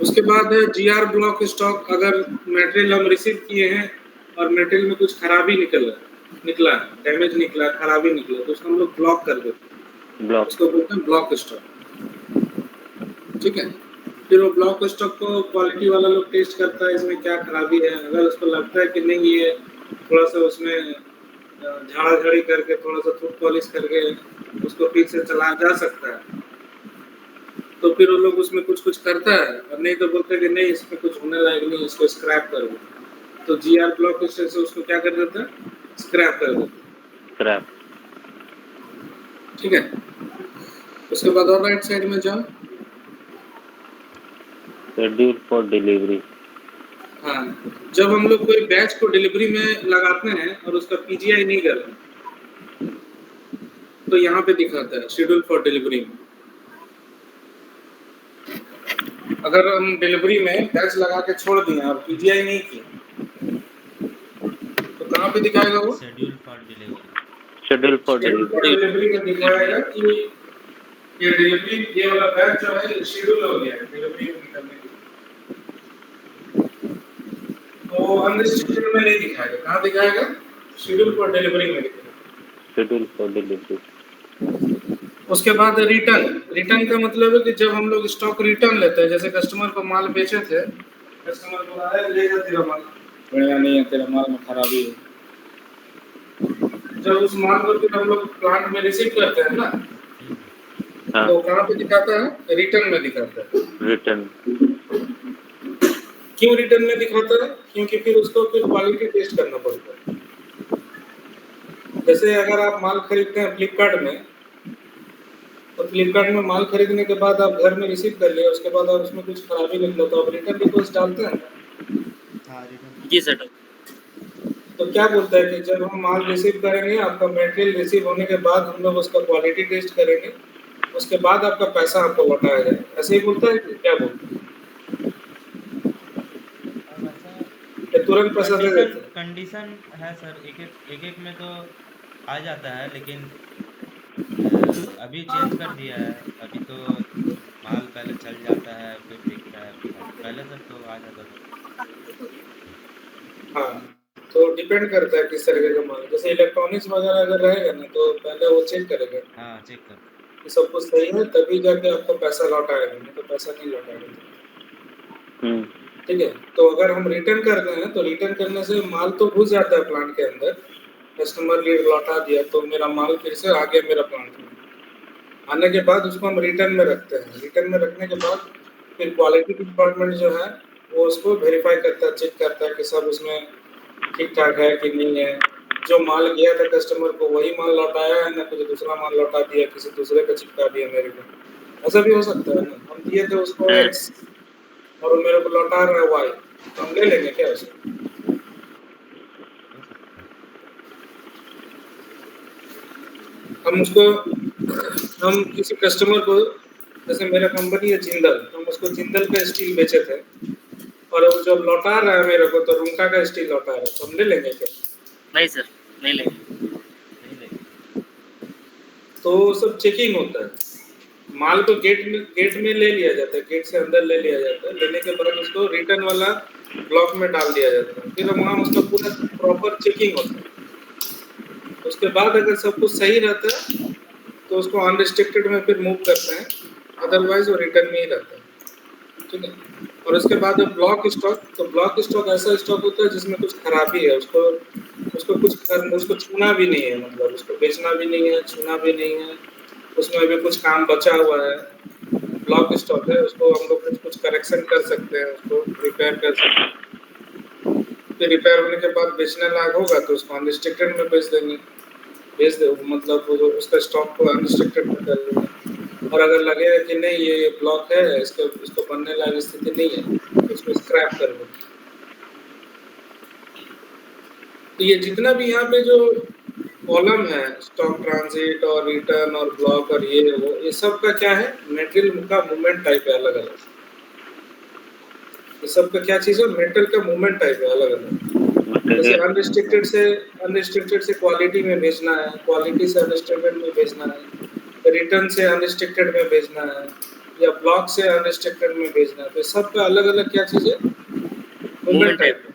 उसके बाद है जीआर ब्लॉक स्टॉक। अगर मटेरियल हम रिसीव किए हैं और मटेरियल में कुछ खराबी निकला, डैमेज निकला, खराबी निकला, तो उसको हम लोग ब्लॉक कर देते हैं, उसको बोलते हैं ब्लॉक स्टॉक। ठीक है, फिर वो ब्लॉक स्टॉक को क्वालिटी वाला लोग टेस्ट करता है, इसमें क्या खराबी है। अगर उसको लगता है कि नहीं, ये थोड़ा सा उसमें झाड़ा झाड़ी करके, थोड़ा सा फुट पॉलिश करके उसको फिर से चलाया जा सकता है, तो फिर वो लोग उसमें कुछ करता है, और नहीं तो बोलते हैं कि नहीं, इसमें कुछ होने लायक नहीं, इसको स्क्रैप कर दो। तो जीआर ब्लॉक स्टॉक से उसको क्या कर देता है, स्क्रैप कर देता है। ठीक है, उसके बाद और राइट साइड में जाओ, शेड्यूल फॉर डिलीवरी। हाँ, जब हम लोग कोई बैच को डिलीवरी में लगाते हैं और उसका पीजीआई नहीं करते, तो यहाँ पे दिखाता है शेड्यूल फॉर डिलीवरी में। अगर हम डिलीवरी में बैच लगा के छोड़ दिए और पीजीआई नहीं किया, तो कहाँ पे दिखाएगा वो? Schedule for delivery. Schedule for delivery में दिखाएगा कि ये डिलीवरी, ये वाला बैच जो है शेड्यूल हो गया है डिलीवरी करने के लिए। तो अनरिस्ट्रिक्टेड में नहीं दिखाएगा, कहाँ दिखाएगा? शेड्यूल फॉर डिलीवरी में दिखाएगा। Schedule for delivery. उसके बाद रिटर्न का मतलब है कि जब हम लोग स्टॉक रिटर्न लेते हैं, जैसे कस्टमर को माल बेचे थे, कस्टमर बोला है ले जा तेरा माल, बढ़िया नहीं है, तेरा माल में खराबी है। जब उस माल को फिर हम लोग प्लांट में रिसीव करते हैं ना, हाँ। तो कहाँ पे दिखाता है? रिटर्न में दिखाता है। रिटर्न। क्यों रिटर्न में दिखाता है? क्योंकि फिर उसको फिर क्वालिटी टेस्ट करना पड़ता है। जैसे अगर आप माल खरीदते हैं फ्लिपकार्ट में, तो फ्लिपकार्ट में माल खरीदने के बाद आप घर में रिसीव कर लिया, उसके बाद आप उसमें कुछ खराबी निकला, तो आप रिटर्न रिक्वेस्ट डालते हैं। जी सर। तो क्या बोलता है कि जब हम माल रिसीव करेंगे, आपका मटेरियल रिसीव होने के बाद हम लोग उसका क्वालिटी टेस्ट करेंगे, उसके बाद आपका पैसा आपको लौटाया जाएगा। ऐसे ही बोलता है कि क्या बोलता है? तुरंत पैसा दे देते हैं। कंडीशन है सर, एक में तो आ जाता है, लेकिन अभी चेंज कर दिया है। अभी तो माल पहले चल जाता है, फिर दिखता है, पहले तक तो आ जाता था। हाँ, तो डिपेंड करता है किस तरीके का माल। जैसे इलेक्ट्रॉनिक्स वगैरह अगर रहेगा ना, तो पहले वो चेक करेगा। हाँ, चेक कर कि सब कुछ सही है, तभी जाके आपको पैसा लौटाएगा, नहीं तो पैसा नहीं लौटाएगा। ठीक है, तो अगर हम रिटर्न करते हैं, तो रिटर्न करने से माल तो घुस जाता है प्लांट के अंदर, कस्टमर लीड लौटा दिया, तो मेरा माल फिर से आ गया मेरा प्लांट में। आने के बाद उसको हम रिटर्न में रखते हैं। रिटर्न में रखने के बाद फिर क्वालिटी डिपार्टमेंट जो है वो उसको वेरीफाई करता है, चेक करता है कि सब उसमें ठीक ठाक है कि नहीं है। जो माल गया था कस्टमर को वही माल लौटाया है, ना कुछ दूसरा माल लौटा दिया, किसी दूसरे को चिपका दिया मेरे को। ऐसा भी हो सकता है ना, हम दिए थे उसको X, और वो मेरे को लौटा रहा है वाई, तो हम ले लेंगे क्या उसे? हो सकता है। हम उसको हम किसी कस्टमर को, जैसे मेरा कंपनी है जिंदल, हम उसको जिंदल का स्टील बेचे थे और वो जब लौटा रहा है मेरे को तो रुंका का स्टील लौटा रहा है, तो हम ले लेंगे क्या? नहीं सर, नहीं लेंगे। नहीं लेंगे। तो वो सब चेकिंग होता है, माल को गेट में ले लिया जाता है, गेट से अंदर ले लिया जाता है, लेने के बाद उसको रिटर्न वाला ब्लॉक में डाल दिया जाता है, फिर वहाँ उसका पूरा प्रॉपर चेकिंग होता है। उसके बाद अगर सब कुछ सही रहता है तो उसको अनरिस्ट्रिक्टेड में फिर मूव करते हैं, अदरवाइज वो रिटर्न में ही रहता है, ठीक है। और उसके बाद ब्लॉक स्टॉक, तो ब्लॉक स्टॉक ऐसा स्टॉक होता है जिसमें कुछ खराबी है, उसको छूना भी नहीं है, मतलब उसको बेचना भी नहीं है, छूना भी नहीं है, उसमें अभी कुछ काम बचा हुआ है, ब्लॉक स्टॉक है, उसको हम लोग कुछ करेक्शन कर सकते हैं, उसको रिपेयर कर सकते हैं, फिर रिपेयर होने के बाद बेचने लायक होगा तो उसको अनरिस्ट्रिक्टेड में बेच देंगे, मतलब वो जो उसका स्टॉक को अनरिस्ट्रिक्टेड में कर देंगे। और अगर लगेगा कि नहीं ये ब्लॉक है, इसको बनने लायक स्थिति नहीं है, तो उसको स्क्रैप कर देंगे। तो ये जितना भी यहाँ पे जो कॉलम है, स्टॉक ट्रांजिट और रिटर्न और ब्लॉक और ये सब का क्या है, मेटेरियल का मूवमेंट टाइप है अलग अलग। ये सब का क्या चीज़ है, मेटल का मूवमेंट टाइप है अलग अलग। जैसे अनरिस्ट्रिक्टेड से क्वालिटी में बेचना है, क्वालिटी से अनरिस्ट्रिक्टेड में बेचना है, रिटर्न से अनरिस्ट्रिक्टेड में बेचना है, या ब्लॉक से अनरिस्ट्रिक्टेड में बेचना है, तो सब का अलग अलग क्या चीज़ है, मूवमेंट टाइप है।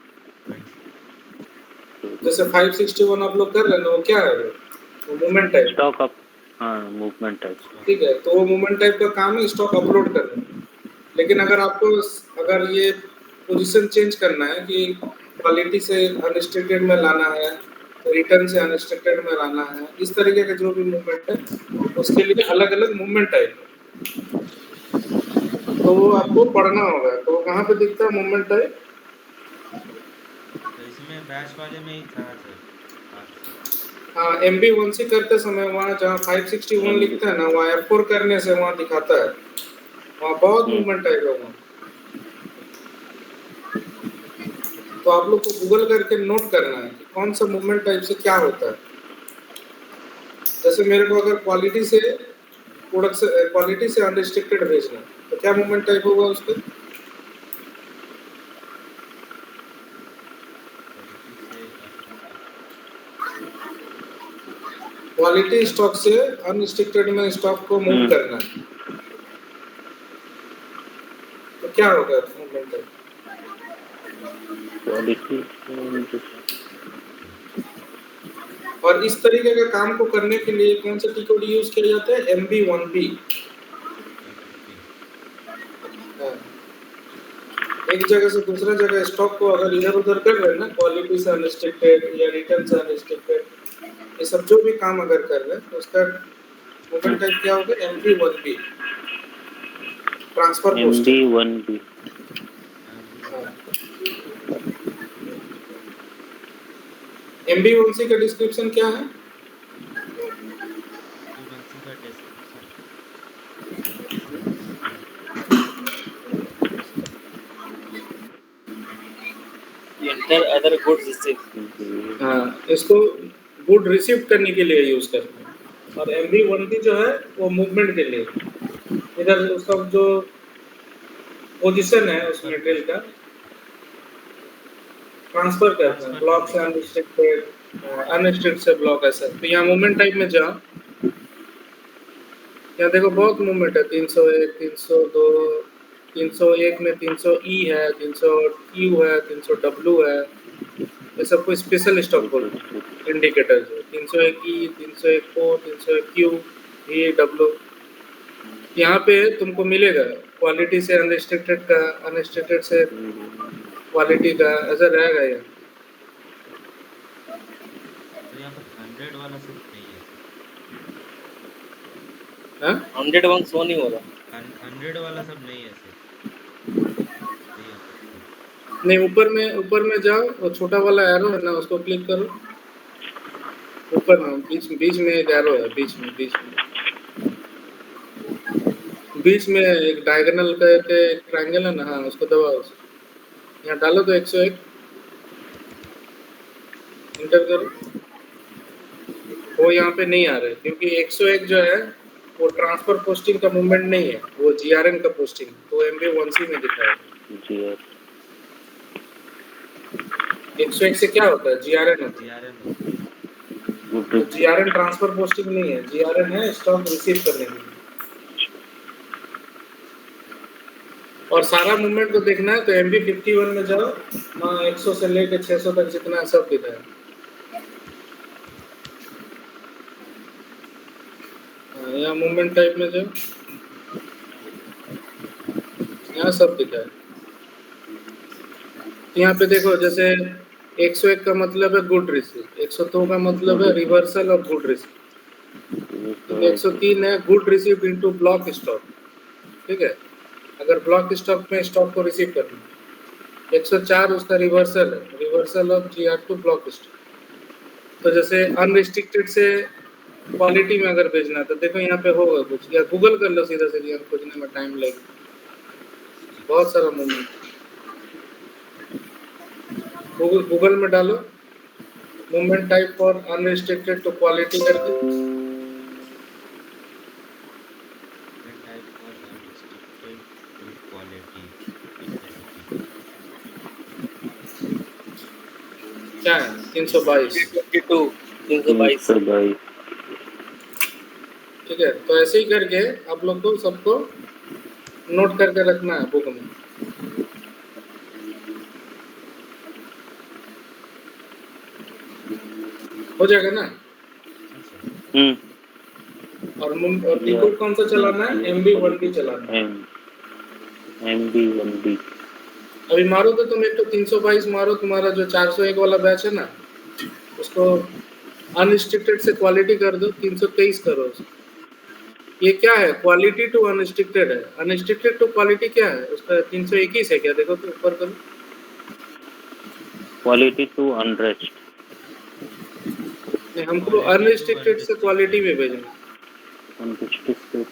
जैसे 561 आप लोग कर रहे हैं ना, वो क्या है, वो मूवमेंट टाइप स्टॉक अप, हाँ मूवमेंट टाइप। ठीक है, तो वो मूवमेंट टाइप का काम है स्टॉक अपलोड करना। लेकिन अगर ये पोजीशन चेंज करना है कि क्वालिटी से अनरिस्ट्रिक्टेड में लाना है, रिटर्न से अनरिस्ट्रिक्टेड में लाना है, इस तरीके का जो भी मूवमेंट है उसके लिए अलग अलग मूवमेंट टाइप है, तो वो आपको पढ़ना होगा। तो कहाँ पे दिखता है मूवमेंट टाइप? तो इसमें बैच वाले में ही था सर। हाँ, MB1C करते समय वहाँ जहाँ 561 लिखता है ना, वहाँ F4 करने से वहाँ दिखाता है, वहाँ बहुत मूवमेंट आएगा वहाँ। तो आप लोग को गूगल करके नोट करना है कि कौन सा मूवमेंट टाइप से क्या होता है। जैसे मेरे को अगर क्वालिटी से अनरिस्ट्रिक्टेड भेजना है, तो क्या मूवमेंट टाइप होगा उसका? क्वालिटी स्टॉक से अनरिस्ट्रिक्टेड में स्टॉक को मूव करना है, तो क्या होगा मूवमेंट टाइप? और इस तरीके के काम को करने के लिए कौन सा टी कोड यूज किया जाता है? MB1B। एक जगह से दूसरा जगह स्टॉक को अगर इधर उधर कर रहे हैं ना, क्वालिटी से अनरिस्ट्रिक्टेड या रिटर्न से अनरिस्ट्रिक्टेड, ये सब जो भी काम अगर कर रहे हैं तो उसका मूवमेंट टाइप क्या होगा? MB1B, transfer post. MB1B। MB1C का डिस्क्रिप्शन क्या है? Enter other goods received. हाँ, इसको गुड रिसीव करने के लिए यूज करते हैं। और MB1B जो है वो मूवमेंट के लिए, इधर उसका जो पोजीशन है उस मटेरियल का ट्रांसफर करते हैं, ब्लॉक से अनरिस्ट्रिक्टेड, अनरिस्ट्रिक्टेड से ब्लॉक, ऐसा। तो यहाँ मूवमेंट टाइप में जाओ, यहाँ देखो बहुत मूवमेंट है, 301, 302, 301 में 300E है, 300Q है, 300W है, ये सब कोई स्पेशल स्टॉक बोल इंडिकेटर जो 301E, 301O, 301Q, E, W। यहाँ पे तुमको मिलेगा क्वालिटी से अनरिस्ट्रिक्टेड का, अनरिस्ट्रिक्टेड से क्वालिटी का, ऐसा रहेगा ये। तो यहाँ पर 100 वाला सब नहीं है। हाँ? 101 शो नहीं हो रहा। 100 वाला सब नहीं है सर। नहीं, ऊपर में जाओ, वो छोटा वाला एरो है ना, उसको क्लिक करो। ऊपर में बीच में एक एरो है, बीच में बीच में एक डायगोनल का एक ट्रायंगल है ना, हाँ उसको दबाओ, यहाँ डालो तो 101 इंटर करो, वो यहाँ पे नहीं आ रहा है क्योंकि 101 जो है वो ट्रांसफर पोस्टिंग का मूवमेंट नहीं है, वो जीआरएन का पोस्टिंग, तो MB1C में दिखाएगा। जी है 101 से क्या होता है, जीआरएन होता है, जीआरएन तो जीआरएन ट्रांसफर पोस्टिंग नहीं है, जीआरएन है स्टॉक रिसीव करने के लिए। और सारा मूवमेंट को देखना है तो MB51 में जाओ, वहाँ 100 से लेकर 600 तक जितना है सब दिखा है। यहाँ मूवमेंट टाइप में जाओ, यहाँ सब दिखा है। यहाँ पे देखो जैसे 101 का मतलब है गुड रिसीव, 102 का मतलब है रिवर्सल और गुड रिसीव, 103 है good receive into block stock, ठीक है, अगर ब्लॉक स्टॉक में स्टॉक को रिसीव करना। 104 उसका रिवर्सल है, reversal of GR to block stock. तो जैसे अनरिस्ट्रिक्टेड से क्वालिटी में अगर भेजना है तो देखो यहाँ पे होगा कुछ, या गूगल कर लो सीधा सीधा, खोजने में टाइम लगेगा, बहुत सारा मूवमेंट। गूगल में डालो movement type for unrestricted to quality करके, type for unrestricted to quality क्या है 322, 322 ठीक है। तो ऐसे ही करके आप लोग को सबको नोट करके रखना है बुक में। हो जाएगा ना। और टिकट कौन सा चलाना है, MB1D चलाना है। MB1D अभी मारो तो तुम एक तो 322 मारो, तुम्हारा जो 401 वाला बैच है ना उसको अनरिस्ट्रिक्टेड से क्वालिटी कर दो, 323 करो उसको। ये क्या है, क्वालिटी टू अनरिस्ट्रिक्टेड है, अनरिस्ट्रिक्टेड टू क्वालिटी क्या है उसका, 321 है क्या, देखो तो ऊपर करो। क्वालिटी टू अनरेस्ट नहीं, हमको अनरिस्ट्रिक्टेड से क्वालिटी में भेजना। अनरिस्ट्रिक्टेड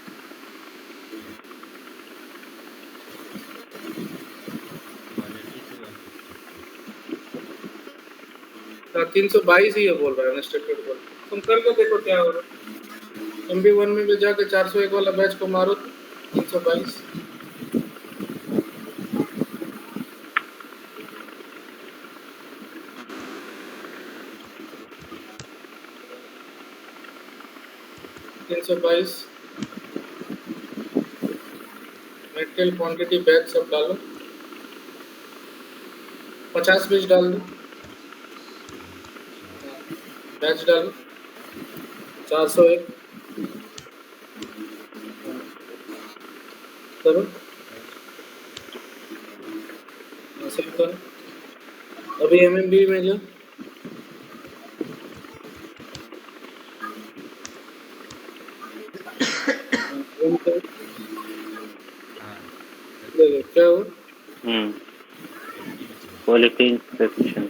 तो 322 ही है बोल रहा है अनरिस्ट्रिक्टेड बोल, तुम करके देखो क्या हो रहा है। MB1 में भी जाके 401 वाला बैच को मारो तो 322। मेटेरियल क्वांटिटी बैच सब डालो, 50 पेज डाल दो, बैच डालो 401 करो, ऐसे ही करो। अभी MMB में जो क्या हो, क्वालिटी इंस्पेक्शन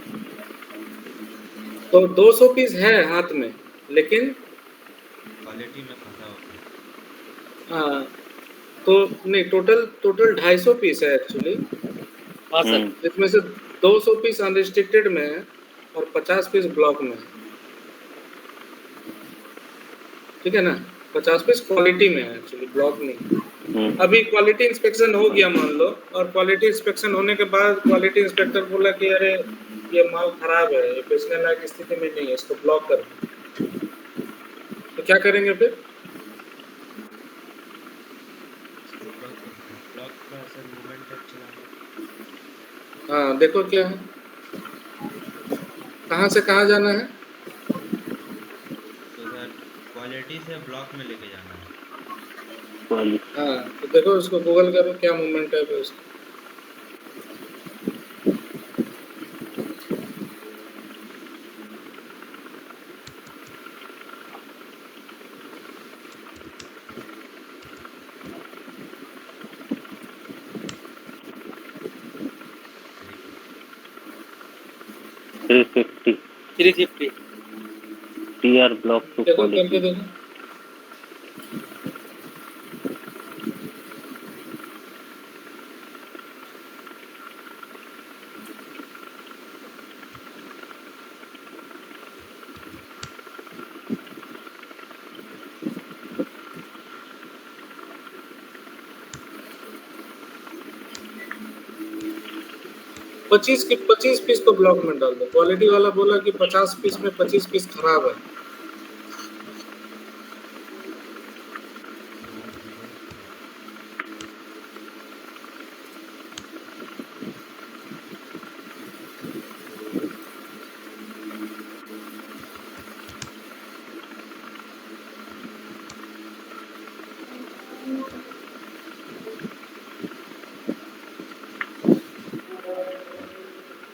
तो 200 पीस है हाथ में, लेकिन क्वालिटी में फंसा होता है। हाँ तो नहीं, टोटल 250 पीस है एक्चुअली, हाँ सर जिसमें से 200 पीस अनरिस्ट्रिक्टेड में है और 50 पीस ब्लॉक में है, ठीक है ना। 50 पीस क्वालिटी में है एक्चुअली, ब्लॉक नहीं। अभी क्वालिटी इंस्पेक्शन हो गया मान लो, और क्वालिटी इंस्पेक्शन होने के बाद क्वालिटी इंस्पेक्टर बोला कि अरे ये माल खराब है, ये बेचने लायक स्थिति में नहीं है, इसको ब्लॉक कर, तो क्या करेंगे फिर? ब्लॉक का सर मूवमेंट टाइप चलाना। हाँ देखो क्या है, कहाँ से कहाँ जाना है, तो सर क्वालिटी से ब्लॉक में लेके जाना है। हाँ तो देखो उसको गूगल करो क्या मूवमेंट टाइप है उसका। Three fifty TR block to देखो क्वालिटी करके देखो, 25 पीस को ब्लॉक में डाल दो। क्वालिटी वाला बोला कि 50 पीस में 25 पीस खराब है।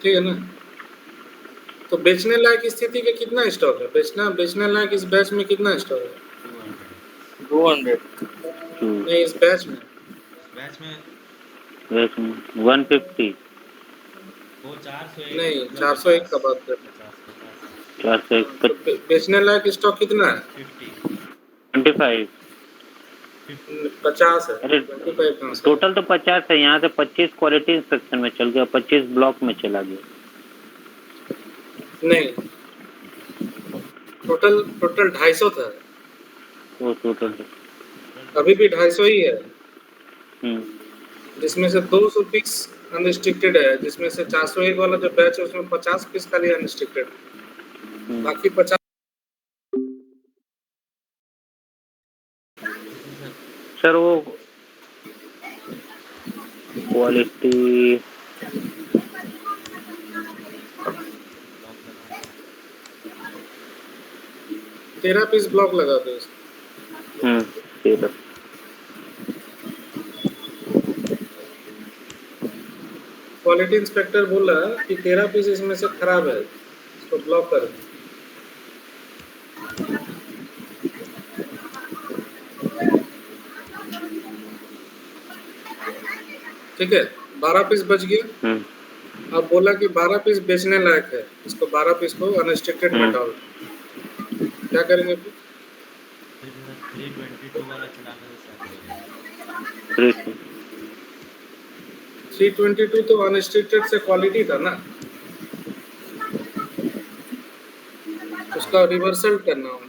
ठीक है ना? तो बेचने लायक स्थिति का कितना स्टॉक है? बेचने लायक इस बैच में कितना स्टॉक है? 200 नहीं, इस बैच में बैच में 150 वो 401 नहीं, मतलब 401 का बात कर रहे 401 हैं। तो बेचने लायक स्टॉक कितना है? 25 50 है। अरे 25 कहाँ से? टोटल तो 50 है, यहाँ से 25 क्वालिटी इंस्पेक्शन में चल गया, 25 ब्लॉक में चला गया। नहीं, टोटल 250 था। वो टोटल अभी भी 250 ही है, जिसमें से 200 पीस अनरिस्ट्रिक्टेड है, जिसमें से 401 वाला जो बैच है उसमें 50 पीस खाली अनरिस्ट्रिक्टेड, बाकी 50। सर वो क्वालिटी 13 पीस ब्लॉक लगा दो इसमें। 13 क्वालिटी इंस्पेक्टर बोला कि 13 पीस इसमें से खराब है, इसको ब्लॉक कर। ठीक है, 12 पीस बच गया। अब बोला कि 12 पीस बेचने लायक है, इसको 12 पीस को अनरिस्ट्रिक्टेड में डालो। क्या करेंगे फिर? 322 वाला चलाने से साथ 322 तो अनरिस्ट्रिक्टेड से क्वालिटी था ना, उसका रिवर्सल करना होगा।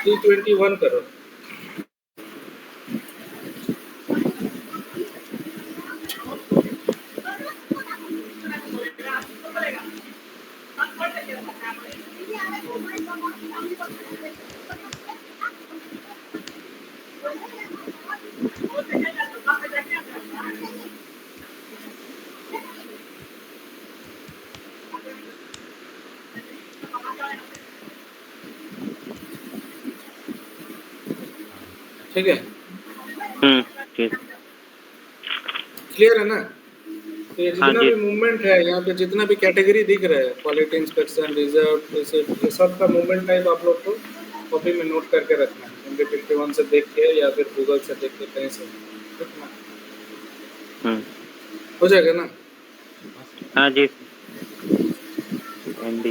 321 करो। ठीक है, ठीक क्लियर है ना? तो ये हाँ जितना जी। भी मूवमेंट है यहाँ पे, जितना भी कैटेगरी दिख रहा है, क्वालिटी इंस्पेक्शन, रिजर्व, ये सब का मूवमेंट टाइप आप लोग को कॉपी में नोट करके रखना है। MD51 से देख के या फिर गूगल से देख के कहीं से, ठीक ना? हो जाएगा ना? हाँ जी। MD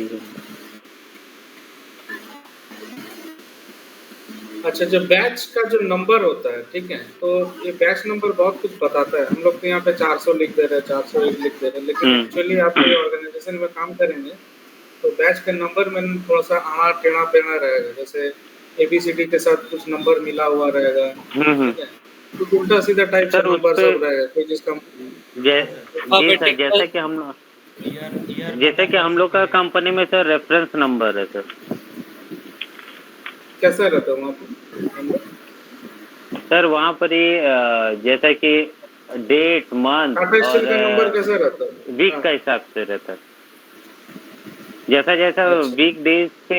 अच्छा, जो बैच का जो नंबर होता है, ठीक है, तो ये बैच नंबर बहुत कुछ बताता है। हम लोग तो यहाँ पे 400 लिख दे रहे हैं, 401 लिख दे रहे हैं, लेकिन एक्चुअली आप कोई ऑर्गेनाइजेशन में काम करेंगे तो बैच के नंबर में थोड़ा सा आना टेढ़ा पेढ़ा रहेगा। जैसे ABCD के साथ कुछ नंबर मिला हुआ रहेगा, ठीक है, तो उल्टा सीधा टाइप से नंबर सब रहेगा। कोई जिसका जी सर, जैसे कि हम लोग का कंपनी में सर रेफरेंस नंबर है सर। कैसा रहता है वहाँ पर सर? वहाँ पर ही जैसा कि डेट, मंथ और का नंबर कैसा रहता है? वीक का हिसाब से रहता है। जैसा जैसा वीक डेज पे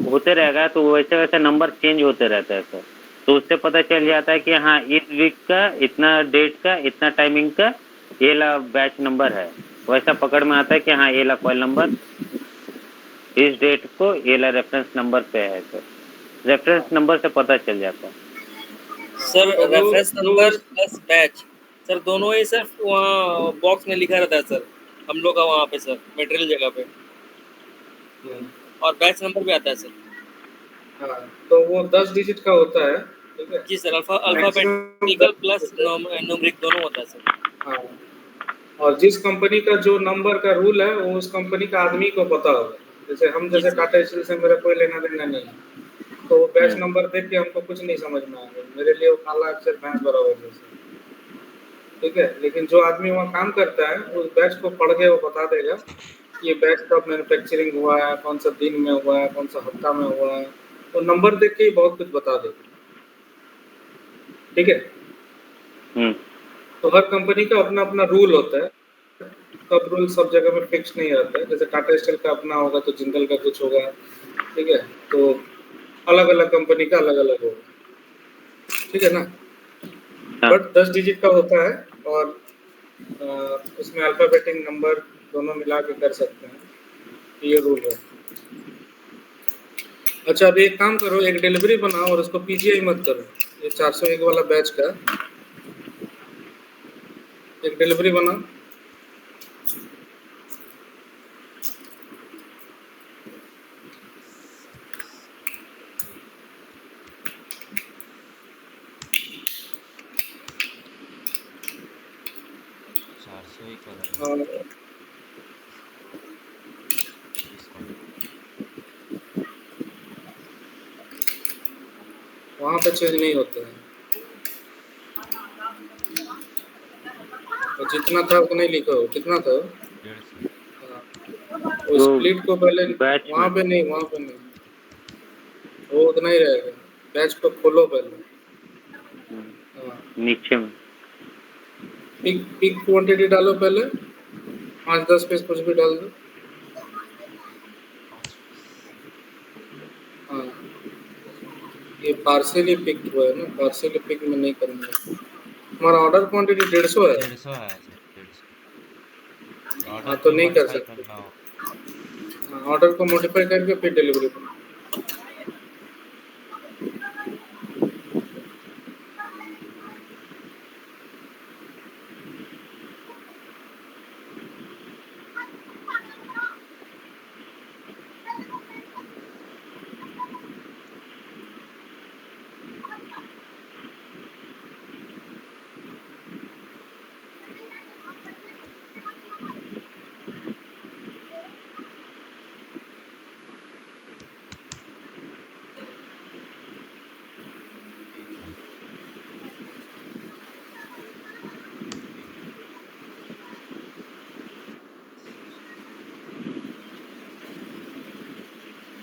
होते रहेगा तो वैसे वैसे नंबर चेंज होते रहता है सर। तो उससे पता चल जाता है कि हाँ इस वीक का इतना डेट का इतना टाइमिंग का ये ला बैच नंबर है। वैसा पकड़ में आता है कि हाँ ये ला कॉल नंबर इस डेट को ये ला रेफरेंस नंबर पे है सर। रेफरेंस नंबर से पता चल जाता है sir. Reference number plus batch sir दोनों ही सिर्फ वहाँ बॉक्स में लिखा रहता है सर, हम लोग का वहाँ पे सर मटेरियल जगह पे, और बैच नंबर भी आता है सर। हाँ, तो वो 10 डिजिट का होता है, ठीक है जी सर। अल्फाबेटिकल प्लस न्यूमेरिक दोनों होता है सर। हाँ, और जिस कंपनी का जो नंबर का रूल है वो उस कंपनी का आदमी को पता होगा। जैसे हम जैसे टाटा स्टील से मेरा कोई लेना देना नहीं, तो वो बैच नंबर देख के हमको कुछ नहीं समझ में आएगा। मेरे लिए वो काला अक्षर भैंस बराबर है। ठीक है, लेकिन जो आदमी वहाँ काम करता है उस बैच को पढ़ के वो बता देगा कि ये बैच कब मैन्युफैक्चरिंग हुआ है, कौन सा दिन में हुआ है, कौन सा हफ्ता में हुआ है, तो नंबर देख के ही बहुत कुछ बता देगा। ठीक है, तो हर कंपनी का अपना अपना रूल होता है, सब रूल सब जगह में फिक्स नहीं रहता है। जैसे टाटा स्टील का अपना होगा तो जिंदल का कुछ होगा, ठीक है, तो अलग अलग कंपनी का अलग अलग होगा, ठीक है ना। बट 10 डिजिट का होता है और उसमें अल्फाबेटिक नंबर दोनों मिला के कर सकते हैं, ये रूल है। अच्छा, अभी एक काम करो, एक डिलीवरी बनाओ और उसको पीजीआई मत करो। ये 401 वाला बैच का एक डिलीवरी बनाओ। और वहाँ पे चेंज नहीं होते हैं, और जितना था उतना ही लिखो। कितना था? 150। वो स्प्लिट को पहले वहाँ पे नहीं, वहाँ पे नहीं, वो उतना ही रहेगा। बैच को खोलो पहले, नीचे में पिक क्वांटिटी डालो पहले, 5-10 पीस कुछ भी डाल दो। हाँ, ये पार्सली पिक हुआ है ना, पार्सली पिक में नहीं करूँगा। हमारा ऑर्डर क्वांटिटी 150 है। 150 है सर, 150। हाँ, तो नहीं कर सकते। ऑर्डर को मॉडिफाई करके फिर डिलीवरी करो।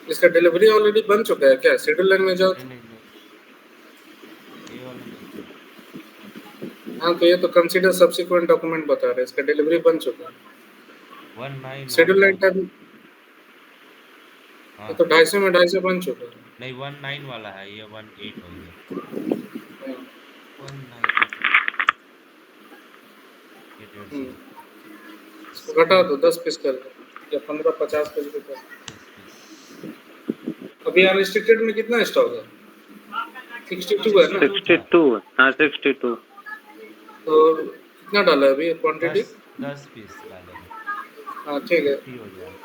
इसका डिलीवरी ऑलरेडी बन चुका है क्या? शेड्यूल लाइन में जाओ। नहीं, ये वाला नहीं। हाँ, तो ये तो कंसीडर सब्सिक्वेंट डॉक्यूमेंट बता रहा है, इसका डिलीवरी बन चुका है। 19 शेड्यूल लाइन टाइम हाँ, तो 250 में 250 बन चुका है। नहीं 19 वाला है, ये 18 हो गया। 19 ये 150 इसको घटा दो, 10 पीस कर दो, या 15-50 पीस भी कर दो। अभी अनरिस्ट्रिक्टेड में कितना स्टॉक है? 62 है ना? 62। हाँ 62। तो कितना डाला है अभी क्वांटिटी? 10 पीस डालेंगे। हाँ, ठीक है। हो जाएगा।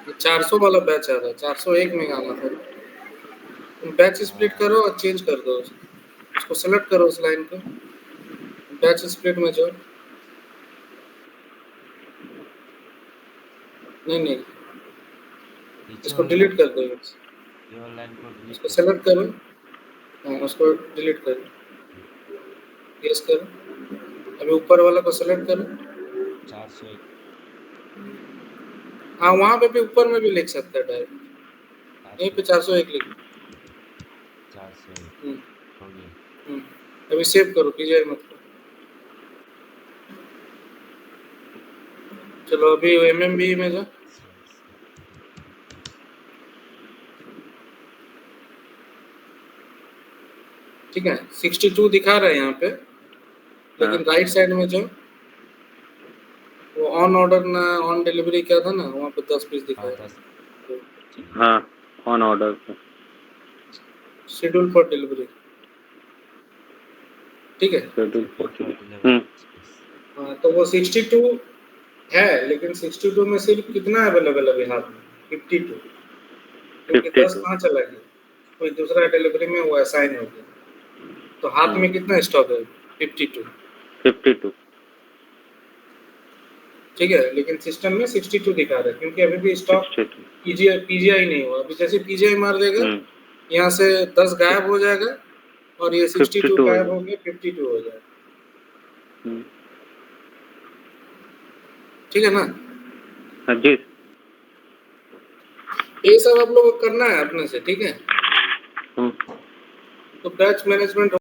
ये 400 वाला बैच आ रहा है, 401 में आना था। तुम बैच स्प्लिट करो और चेंज कर दो उसको सेलेक्ट करो, उस लाइन को बैच स्प्लिट में जाओ। नहीं, इसको डिलीट कर दो। ये लाइन को इसको सेलेक्ट करो, हाँ, उसको डिलीट करो, यस करो। अभी ऊपर वाला को सेलेक्ट करो, 401। हाँ, वहाँ पे भी ऊपर में भी लिख सकता है डायरेक्ट, यहीं पे 401 लिख। 401 हो गया। अभी सेव करो, पीजीआई मत करो। चलो अभी एमएमबी में जाओ। ठीक है, 62 दिखा रहा है यहाँ पे, लेकिन राइट साइड में जाओ, वो ऑन ऑर्डर ना ऑन डिलीवरी क्या था ना, वहाँ पे 10 पीस दिखाया। हाँ, ऑन ऑर्डर पे शेड्यूल फॉर डिलीवरी, ठीक है। हाँ, तो वो 62 है, लेकिन 62 में सिर्फ कितना अवेलेबल है हाथ में? 52, क्योंकि 10 कहाँ चला गया? कोई दूसरा डिलीवरी में वो असाइन हो गया, तो हाथ में कितना स्टॉक है? 52 52। ठीक है, लेकिन सिस्टम में 62 दिखा रहा है क्योंकि अभी भी स्टॉक 62। पीजीआई नहीं हुआ। अभी जैसे पीजीआई मार देगा यहाँ से 10 गायब हो जाएगा और ये 62 52 गायब हो गया, 52 हो जाएगा। ठीक है ना? हाँ जी। ये सब आप लोगों को करना है अपने से, ठीक है? तो बैच मैनेजमेंट